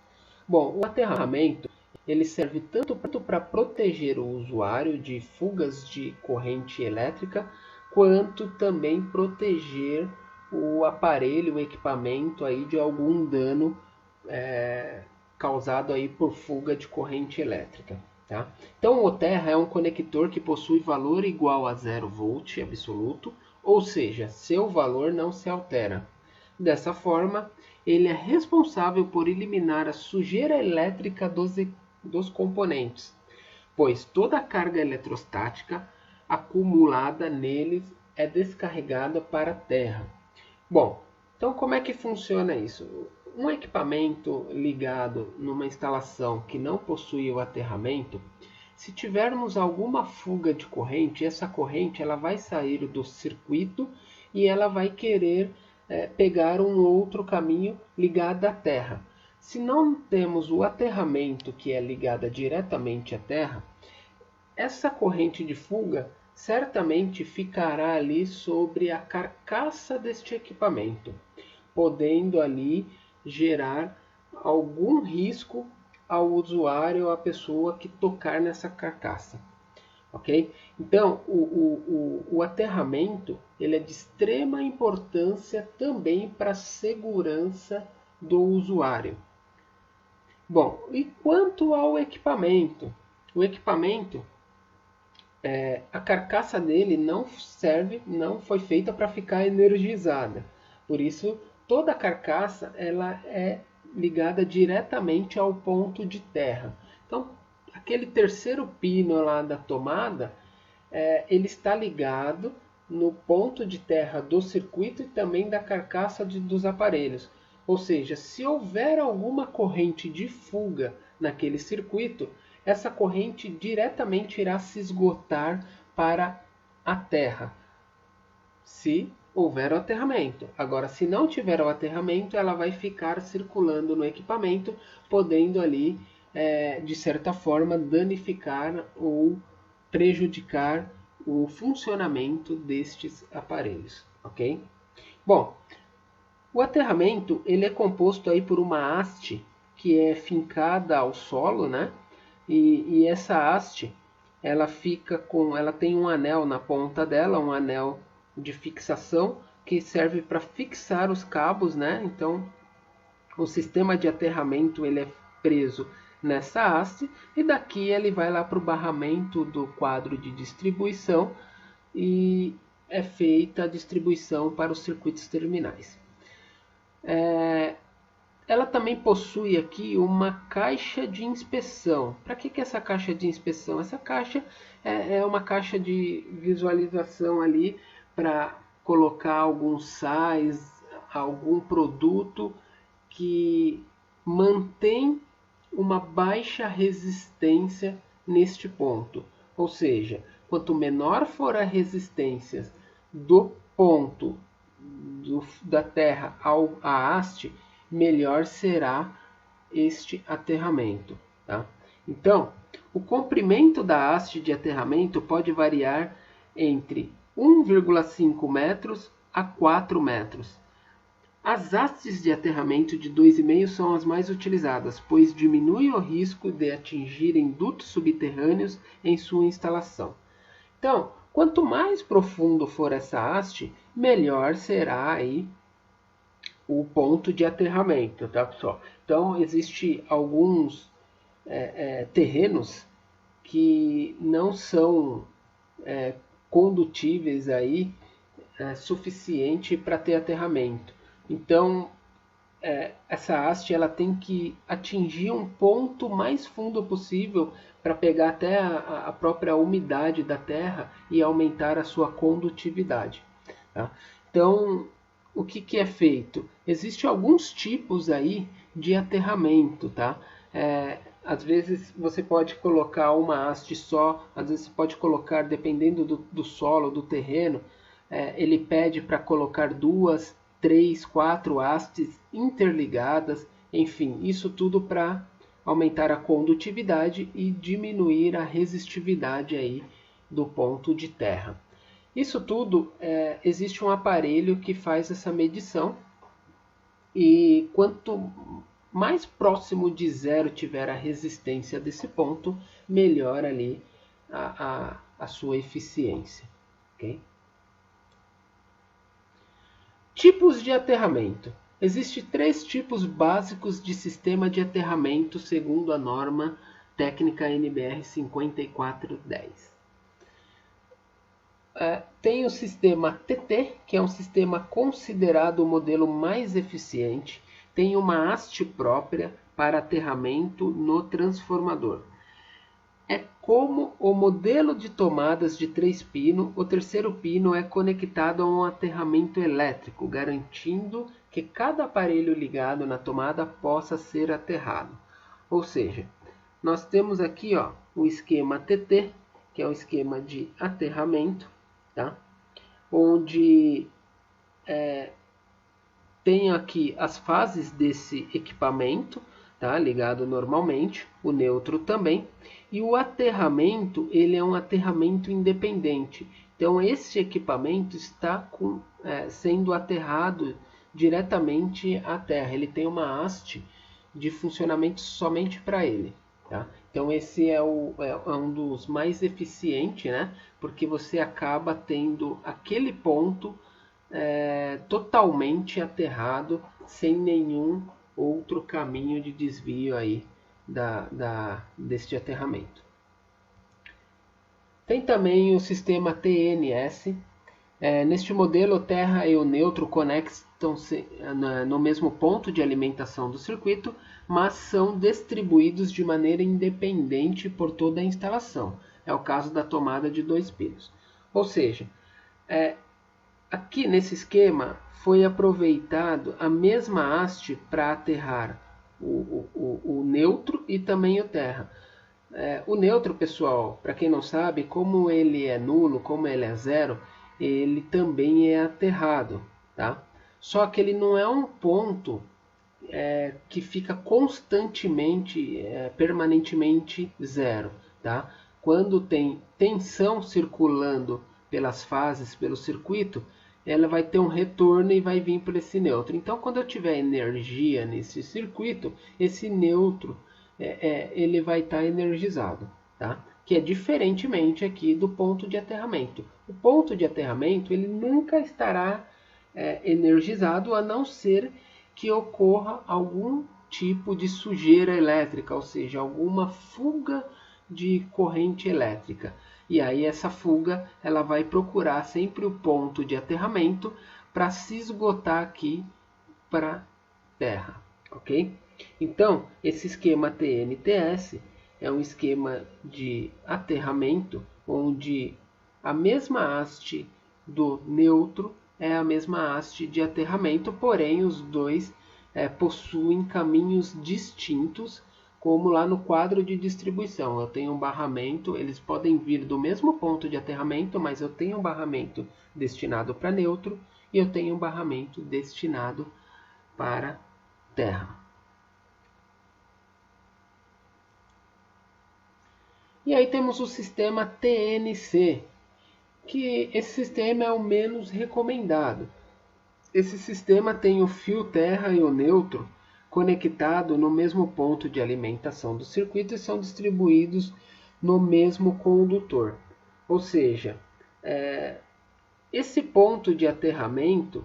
Bom, o aterramento ele serve tanto para proteger o usuário de fugas de corrente elétrica, quanto também proteger o aparelho, o equipamento aí de algum dano causado aí por fuga de corrente elétrica. Tá? Então o terra é um conector que possui valor igual a 0 volt absoluto, ou seja, seu valor não se altera. Dessa forma, ele é responsável por eliminar a sujeira elétrica dos componentes, pois toda a carga eletrostática acumulada neles é descarregada para a terra. Bom, então como é que funciona isso? Um equipamento ligado numa instalação que não possui o aterramento, se tivermos alguma fuga de corrente, essa corrente ela vai sair do circuito e ela vai querer pegar um outro caminho ligado à terra. Se não temos o aterramento que é ligado diretamente à terra, essa corrente de fuga certamente ficará ali sobre a carcaça deste equipamento, podendo ali gerar algum risco ao usuário ou à pessoa que tocar nessa carcaça. Ok? Então, o aterramento ele é de extrema importância também para a segurança do usuário. Bom, e quanto ao equipamento? O equipamento, a carcaça dele não foi feita para ficar energizada. Por isso, toda a carcaça ela é ligada diretamente ao ponto de terra. Então, aquele terceiro pino lá da tomada, ele está ligado no ponto de terra do circuito e também da carcaça dos aparelhos. Ou seja, se houver alguma corrente de fuga naquele circuito, essa corrente diretamente irá se esgotar para a terra, se houver o aterramento. Agora, se não tiver o aterramento, ela vai ficar circulando no equipamento, podendo ali, de certa forma, danificar ou prejudicar o funcionamento destes aparelhos, ok? Bom, o aterramento ele é composto aí por uma haste que é fincada ao solo, né? E essa haste ela tem um anel na ponta dela, um anel de fixação que serve para fixar os cabos, né? Então o sistema de aterramento ele é preso nessa haste e daqui ele vai lá para o barramento do quadro de distribuição e é feita a distribuição para os circuitos terminais. Ela também possui aqui uma caixa de inspeção. Para que é essa caixa de inspeção? Essa caixa é uma caixa de visualização ali para colocar alguns sais, algum produto que mantém uma baixa resistência neste ponto. Ou seja, quanto menor for a resistência do ponto da terra à haste, melhor será este aterramento. Tá? Então, o comprimento da haste de aterramento pode variar entre 1,5 metros a 4 metros. As hastes de aterramento de 2,5 são as mais utilizadas, pois diminuem o risco de atingirem dutos subterrâneos em sua instalação. Então, quanto mais profundo for essa haste, melhor será aí o ponto de aterramento, tá, pessoal? Então, existem alguns terrenos que não são condutíveis aí suficiente para ter aterramento. Então, essa haste ela tem que atingir um ponto mais fundo possível para pegar até a própria umidade da terra e aumentar a sua condutividade. Tá? Então, o que é feito? Existem alguns tipos aí de aterramento, tá? Às vezes você pode colocar uma haste só, às vezes você pode colocar, dependendo do solo, do terreno, ele pede para colocar 2, 3, 4 hastes interligadas, enfim, isso tudo para aumentar a condutividade e diminuir a resistividade aí do ponto de terra. Isso tudo, existe um aparelho que faz essa medição e quanto mais próximo de zero tiver a resistência desse ponto, melhor ali a sua eficiência. Okay? Tipos de aterramento. Existem 3 tipos básicos de sistema de aterramento segundo a norma técnica NBR 5410. Tem o sistema TT, que é um sistema considerado o modelo mais eficiente, tem uma haste própria para aterramento no transformador. É como o modelo de tomadas de 3 pinos, o terceiro pino é conectado a um aterramento elétrico, garantindo que cada aparelho ligado na tomada possa ser aterrado. Ou seja, nós temos aqui o esquema TT, que é o esquema de aterramento, tá? Onde tem aqui as fases desse equipamento, tá? Ligado normalmente, o neutro também, e o aterramento ele é um aterramento independente. Então esse equipamento está sendo aterrado diretamente à terra. Ele tem uma haste de funcionamento somente para ele. Tá? Então esse é um dos mais eficientes, né? Porque você acaba tendo aquele ponto totalmente aterrado, sem nenhum outro caminho de desvio aí deste aterramento. Tem também o sistema TNS. Neste modelo, a terra e o neutro conectam-se no mesmo ponto de alimentação do circuito, mas são distribuídos de maneira independente por toda a instalação. É o caso da tomada de 2 pinos. Ou seja, aqui nesse esquema foi aproveitado a mesma haste para aterrar o neutro e também o terra. O neutro, pessoal, para quem não sabe, como ele é nulo, como ele é zero, ele também é aterrado, tá? Só que ele não é um ponto que fica constantemente, permanentemente zero, tá? Quando tem tensão circulando pelas fases, pelo circuito, ela vai ter um retorno e vai vir para esse neutro. Então, quando eu tiver energia nesse circuito, esse neutro ele vai estar energizado, tá? Que é diferentemente aqui do ponto de aterramento. O ponto de aterramento ele nunca estará energizado, a não ser que ocorra algum tipo de sujeira elétrica, ou seja, alguma fuga de corrente elétrica. E aí essa fuga ela vai procurar sempre o ponto de aterramento para se esgotar aqui para a terra, ok? Então, esse esquema TNTS é um esquema de aterramento onde a mesma haste do neutro é a mesma haste de aterramento, porém os dois possuem caminhos distintos, como lá no quadro de distribuição. Eu tenho um barramento, eles podem vir do mesmo ponto de aterramento, mas eu tenho um barramento destinado para neutro e eu tenho um barramento destinado para terra. E aí temos o sistema TNC, que esse sistema é o menos recomendado. esse sistema tem o fio terra e o neutro conectados no mesmo ponto de alimentação do circuito e são distribuídos no mesmo condutor. Ou seja, esse ponto de aterramento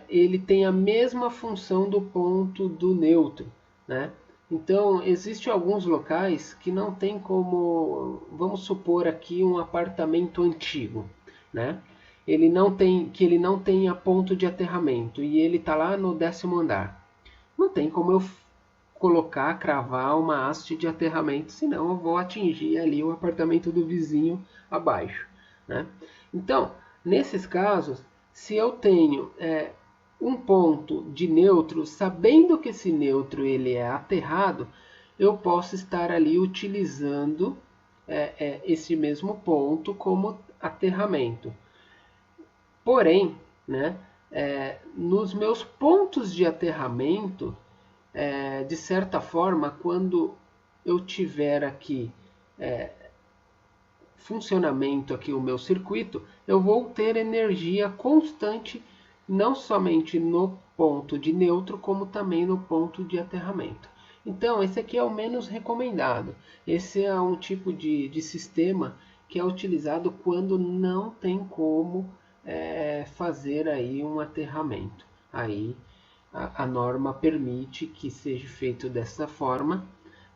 ele tem a mesma função do ponto do neutro, né? Então, existem alguns locais que não tem como, vamos supor aqui um apartamento antigo, né? Ele não tem a ponto de aterramento e ele está lá no 10º andar. Não tem como eu cravar uma haste de aterramento, senão eu vou atingir ali o apartamento do vizinho abaixo, né? Então, nesses casos, se eu tenho um ponto de neutro, sabendo que esse neutro ele é aterrado, eu posso estar ali utilizando esse mesmo ponto como aterramento. Porém, né, nos meus pontos de aterramento, de certa forma, quando eu tiver aqui funcionamento aqui o meu circuito, eu vou ter energia constante, não somente no ponto de neutro, como também no ponto de aterramento. Então, esse aqui é o menos recomendado. Esse é um tipo de sistema que é utilizado quando não tem como fazer aí um aterramento. Aí a norma permite que seja feito dessa forma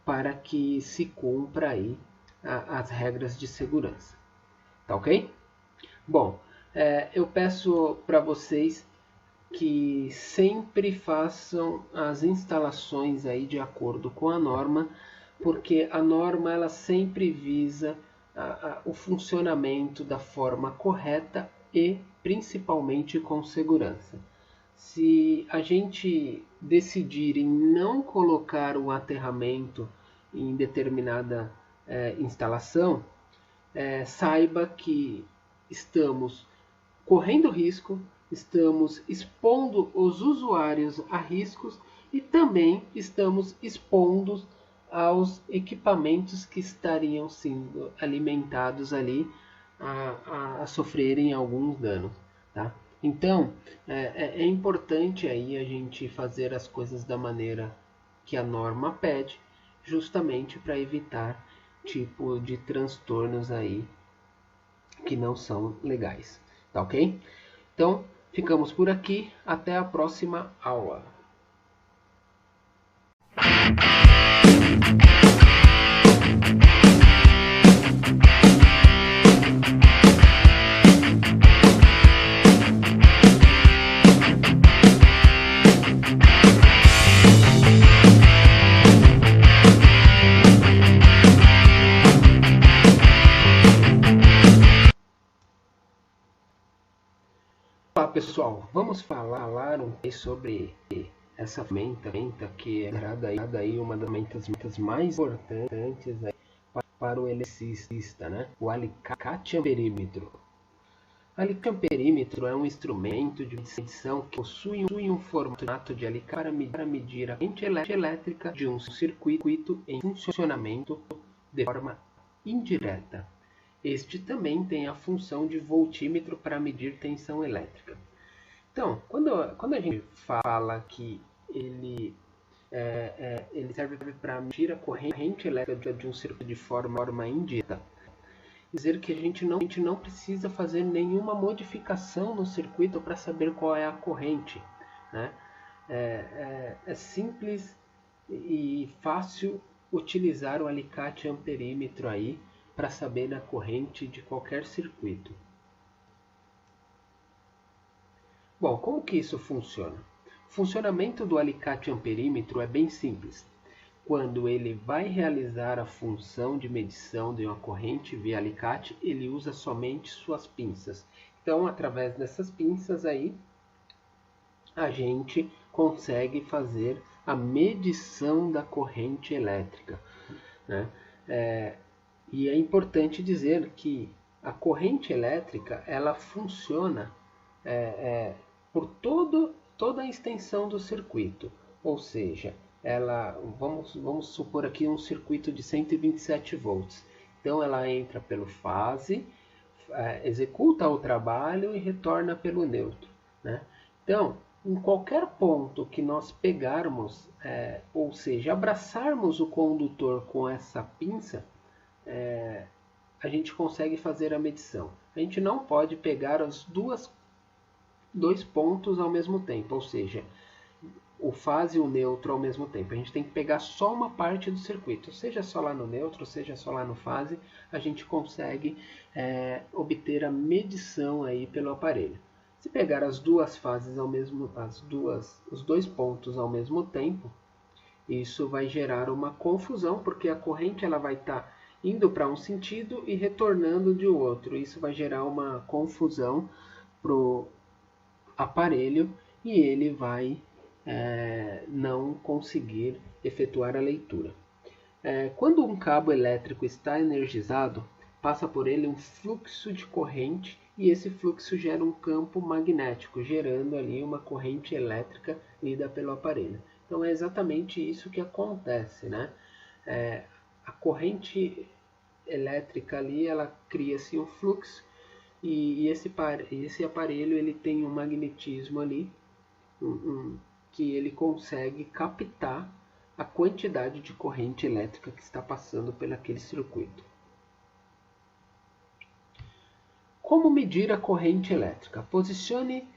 para que se cumpra aí as regras de segurança. Tá ok? Bom, eu peço para vocês que sempre façam as instalações aí de acordo com a norma, porque a norma ela sempre visa o funcionamento da forma correta e principalmente com segurança. Se a gente decidir em não colocar o aterramento em determinada instalação, saiba que estamos correndo risco, estamos expondo os usuários a riscos e também estamos expondo aos equipamentos que estariam sendo alimentados ali a sofrerem alguns danos, tá? Então, é importante aí a gente fazer as coisas da maneira que a norma pede, justamente para evitar tipo de transtornos aí que não são legais, tá ok? Então, ficamos por aqui, até a próxima aula. Olá pessoal, vamos falar um pouco sobre essa ferramenta que é considerada aí uma das ferramentas mais importantes aí para o eletricista, né? O alicate amperímetro. O alicate amperímetro é um instrumento de medição que possui um formato de alicate para medir a corrente elétrica de um circuito em funcionamento de forma indireta. Este também tem a função de voltímetro para medir tensão elétrica. Então, quando a gente fala que ele serve para medir a corrente elétrica de um circuito de forma indireta, dizer que a gente não precisa fazer nenhuma modificação no circuito para saber qual é a corrente, né? É simples e fácil utilizar o alicate amperímetro aí para saber a corrente de qualquer circuito. Bom, como que isso funciona? O funcionamento do alicate amperímetro é bem simples. Quando ele vai realizar a função de medição de uma corrente via alicate, ele usa somente suas pinças. Então, através dessas pinças aí, a gente consegue fazer a medição da corrente elétrica, né? E é importante dizer que a corrente elétrica ela funciona por toda a extensão do circuito, ou seja, vamos supor aqui um circuito de 127 volts. Então ela entra pelo fase, executa o trabalho e retorna pelo neutro, né? Então, em qualquer ponto que nós pegarmos, ou seja, abraçarmos o condutor com essa pinça, a gente consegue fazer a medição. A gente não pode pegar os dois pontos ao mesmo tempo, ou seja, o fase e o neutro ao mesmo tempo. A gente tem que pegar só uma parte do circuito, seja só lá no neutro, seja só lá no fase, a gente consegue obter a medição aí pelo aparelho. Se pegar as duas fases os dois pontos ao mesmo tempo, isso vai gerar uma confusão, porque a corrente ela vai estar indo para um sentido e retornando de outro. Isso vai gerar uma confusão para o aparelho e ele vai não conseguir efetuar a leitura. Quando um cabo elétrico está energizado, passa por ele um fluxo de corrente e esse fluxo gera um campo magnético, gerando ali uma corrente elétrica lida pelo aparelho. Então é exatamente isso que acontece, né? A corrente elétrica ali, ela cria-se um fluxo e esse aparelho ele tem um magnetismo ali, que ele consegue captar a quantidade de corrente elétrica que está passando por aquele circuito. Como medir a corrente elétrica? Posicione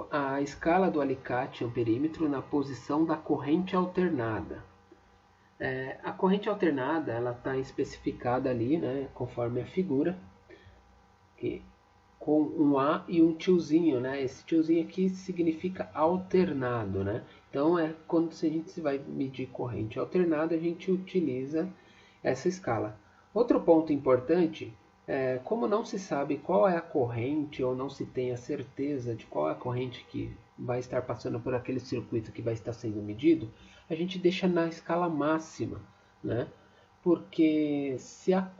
a escala do alicate amperímetro na posição da corrente alternada. A corrente alternada ela está especificada ali, né, conforme a figura, com um A e um tiozinho, né? Esse tiozinho aqui significa alternado, né? Então quando a gente vai medir corrente alternada, a gente utiliza essa escala. Outro ponto importante como não se sabe qual é a corrente ou não se tem a certeza de qual é a corrente que vai estar passando por aquele circuito que vai estar sendo medido, a gente deixa na escala máxima, né? Porque se a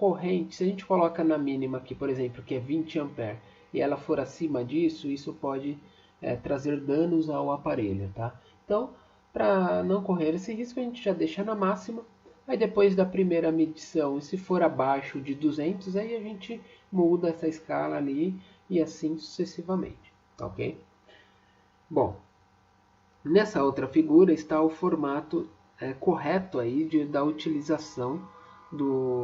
gente coloca na mínima aqui, por exemplo, que é 20 A, e ela for acima disso, isso pode trazer danos ao aparelho, tá? Então, para não correr esse risco, a gente já deixa na máxima. Aí depois da primeira medição, se for abaixo de 200, aí a gente muda essa escala ali e assim sucessivamente, ok? Bom, nessa outra figura está o formato correto aí da utilização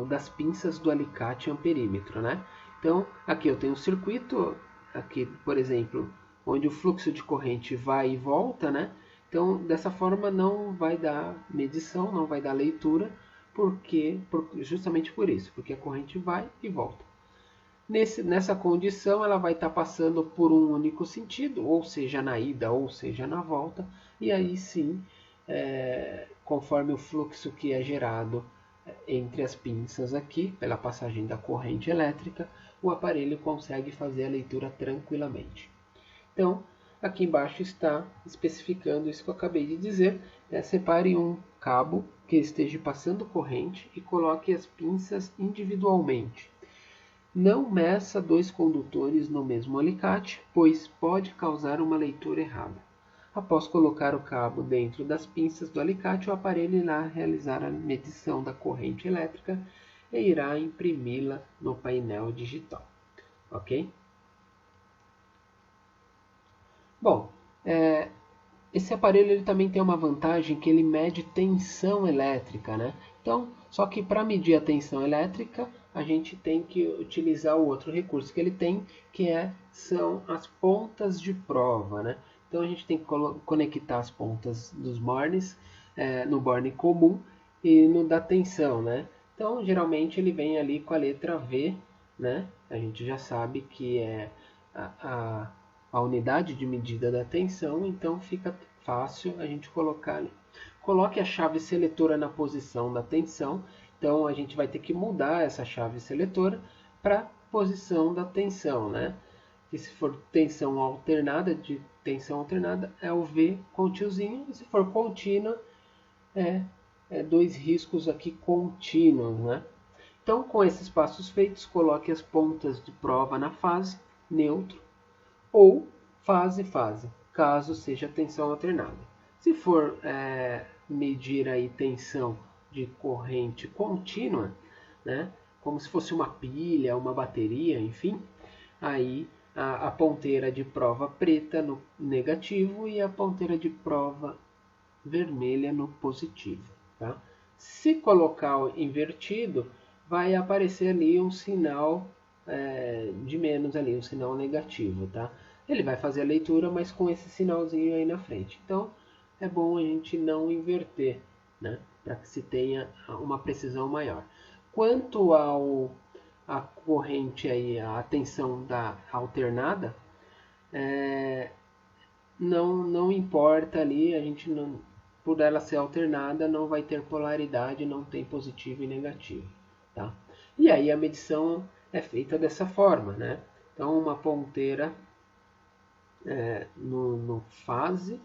das pinças do alicate amperímetro, né? Então, aqui eu tenho um circuito, aqui, por exemplo, onde o fluxo de corrente vai e volta, né? Então, dessa forma não vai dar medição, não vai dar leitura, justamente por isso, porque a corrente vai e volta. Nessa condição, ela vai estar passando por um único sentido, ou seja, na ida, ou seja, na volta, e aí sim, conforme o fluxo que é gerado entre as pinças aqui, pela passagem da corrente elétrica, o aparelho consegue fazer a leitura tranquilamente. Então, aqui embaixo está especificando isso que eu acabei de dizer. Separe um cabo que esteja passando corrente e coloque as pinças individualmente. Não meça dois condutores no mesmo alicate, pois pode causar uma leitura errada. Após colocar o cabo dentro das pinças do alicate, o aparelho irá realizar a medição da corrente elétrica e irá imprimi-la no painel digital. Ok? Bom, esse aparelho ele também tem uma vantagem que ele mede tensão elétrica, né? Então, só que para medir a tensão elétrica, a gente tem que utilizar o outro recurso que ele tem, que são as pontas de prova, né? Então a gente tem que conectar as pontas dos bornes no borne comum e no da tensão, né? Então geralmente ele vem ali com a letra V, né? A gente já sabe que é a unidade de medida da tensão, então fica fácil a gente colocar ali. Coloque a chave seletora na posição da tensão, então a gente vai ter que mudar essa chave seletora para a posição da tensão, né? E se for tensão alternada, é o V com tiozinho, e se for contínua, dois riscos aqui contínuos, né? Então, com esses passos feitos, coloque as pontas de prova na fase, neutro, ou fase-fase, caso seja tensão alternada. Se for medir aí tensão de corrente contínua, né, como se fosse uma pilha, uma bateria, enfim, aí a ponteira de prova preta no negativo e a ponteira de prova vermelha no positivo. Tá? Se colocar invertido, vai aparecer ali um sinal de menos ali, um sinal negativo. Tá? Ele vai fazer a leitura, mas com esse sinalzinho aí na frente. Então, é bom a gente não inverter, né? Para que se tenha uma precisão maior. Quanto a corrente aí, a tensão da alternada, não importa ali, a gente não, por ela ser alternada, não vai ter polaridade, não tem positivo e negativo, tá? E aí a medição é feita dessa forma, né? Então uma ponteira no fase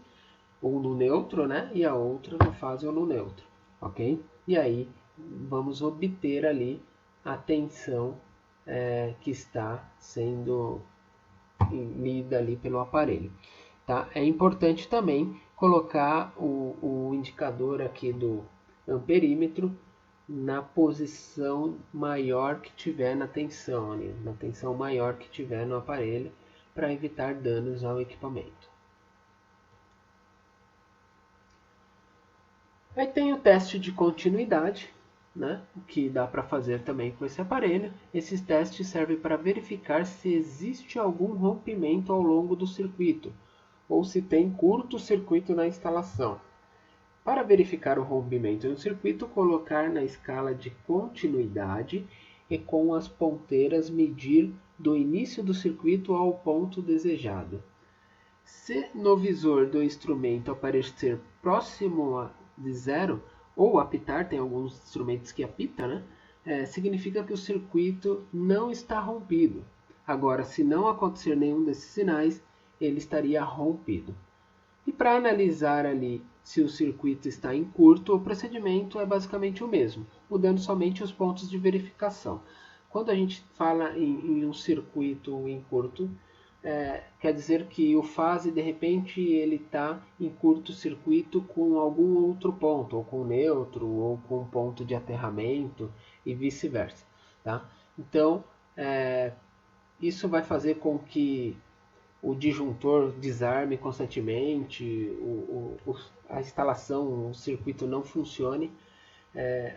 ou no neutro, né? E a outra no fase ou no neutro, ok? E aí vamos obter ali a tensão que está sendo lida ali pelo aparelho. Tá? É importante também colocar o indicador aqui do amperímetro na posição maior que tiver na tensão, ali, na tensão maior que tiver no aparelho, para evitar danos ao equipamento. Aí tem o teste de continuidade, né, que dá para fazer também com esse aparelho. Esses testes servem para verificar se existe algum rompimento ao longo do circuito, ou se tem curto-circuito na instalação. Para verificar o rompimento no circuito, colocar na escala de continuidade e com as ponteiras medir do início do circuito ao ponto desejado. Se no visor do instrumento aparecer próximo de zero, ou apitar, tem alguns instrumentos que apitam, né? Significa que o circuito não está rompido. Agora, se não acontecer nenhum desses sinais, ele estaria rompido. E para analisar ali se o circuito está em curto, o procedimento é basicamente o mesmo, mudando somente os pontos de verificação. Quando a gente fala em um circuito em curto, quer dizer que o fase, de repente, ele está em curto-circuito com algum outro ponto, ou com neutro, ou com ponto de aterramento, e vice-versa. Tá? Então, isso vai fazer com que o disjuntor desarme constantemente, a instalação, o circuito não funcione.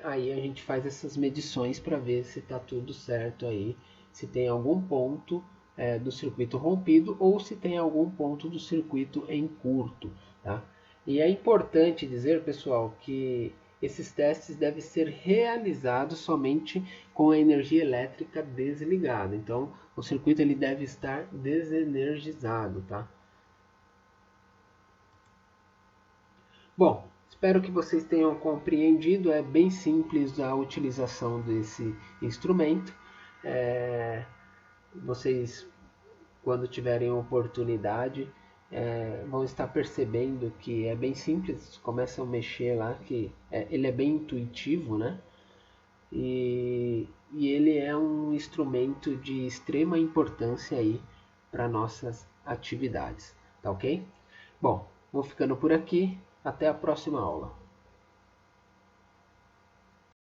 Aí a gente faz essas medições para ver se está tudo certo aí, se tem algum ponto do circuito rompido ou se tem algum ponto do circuito em curto. Tá? E é importante dizer, pessoal, que esses testes devem ser realizados somente com a energia elétrica desligada. Então, o circuito ele deve estar desenergizado. Tá? Bom, espero que vocês tenham compreendido. É bem simples a utilização desse instrumento. Vocês, quando tiverem oportunidade, vão estar percebendo que é bem simples. Começam a mexer lá, que ele é bem intuitivo, né? E ele é um instrumento de extrema importância aí para nossas atividades, tá ok? Bom, vou ficando por aqui. Até a próxima aula.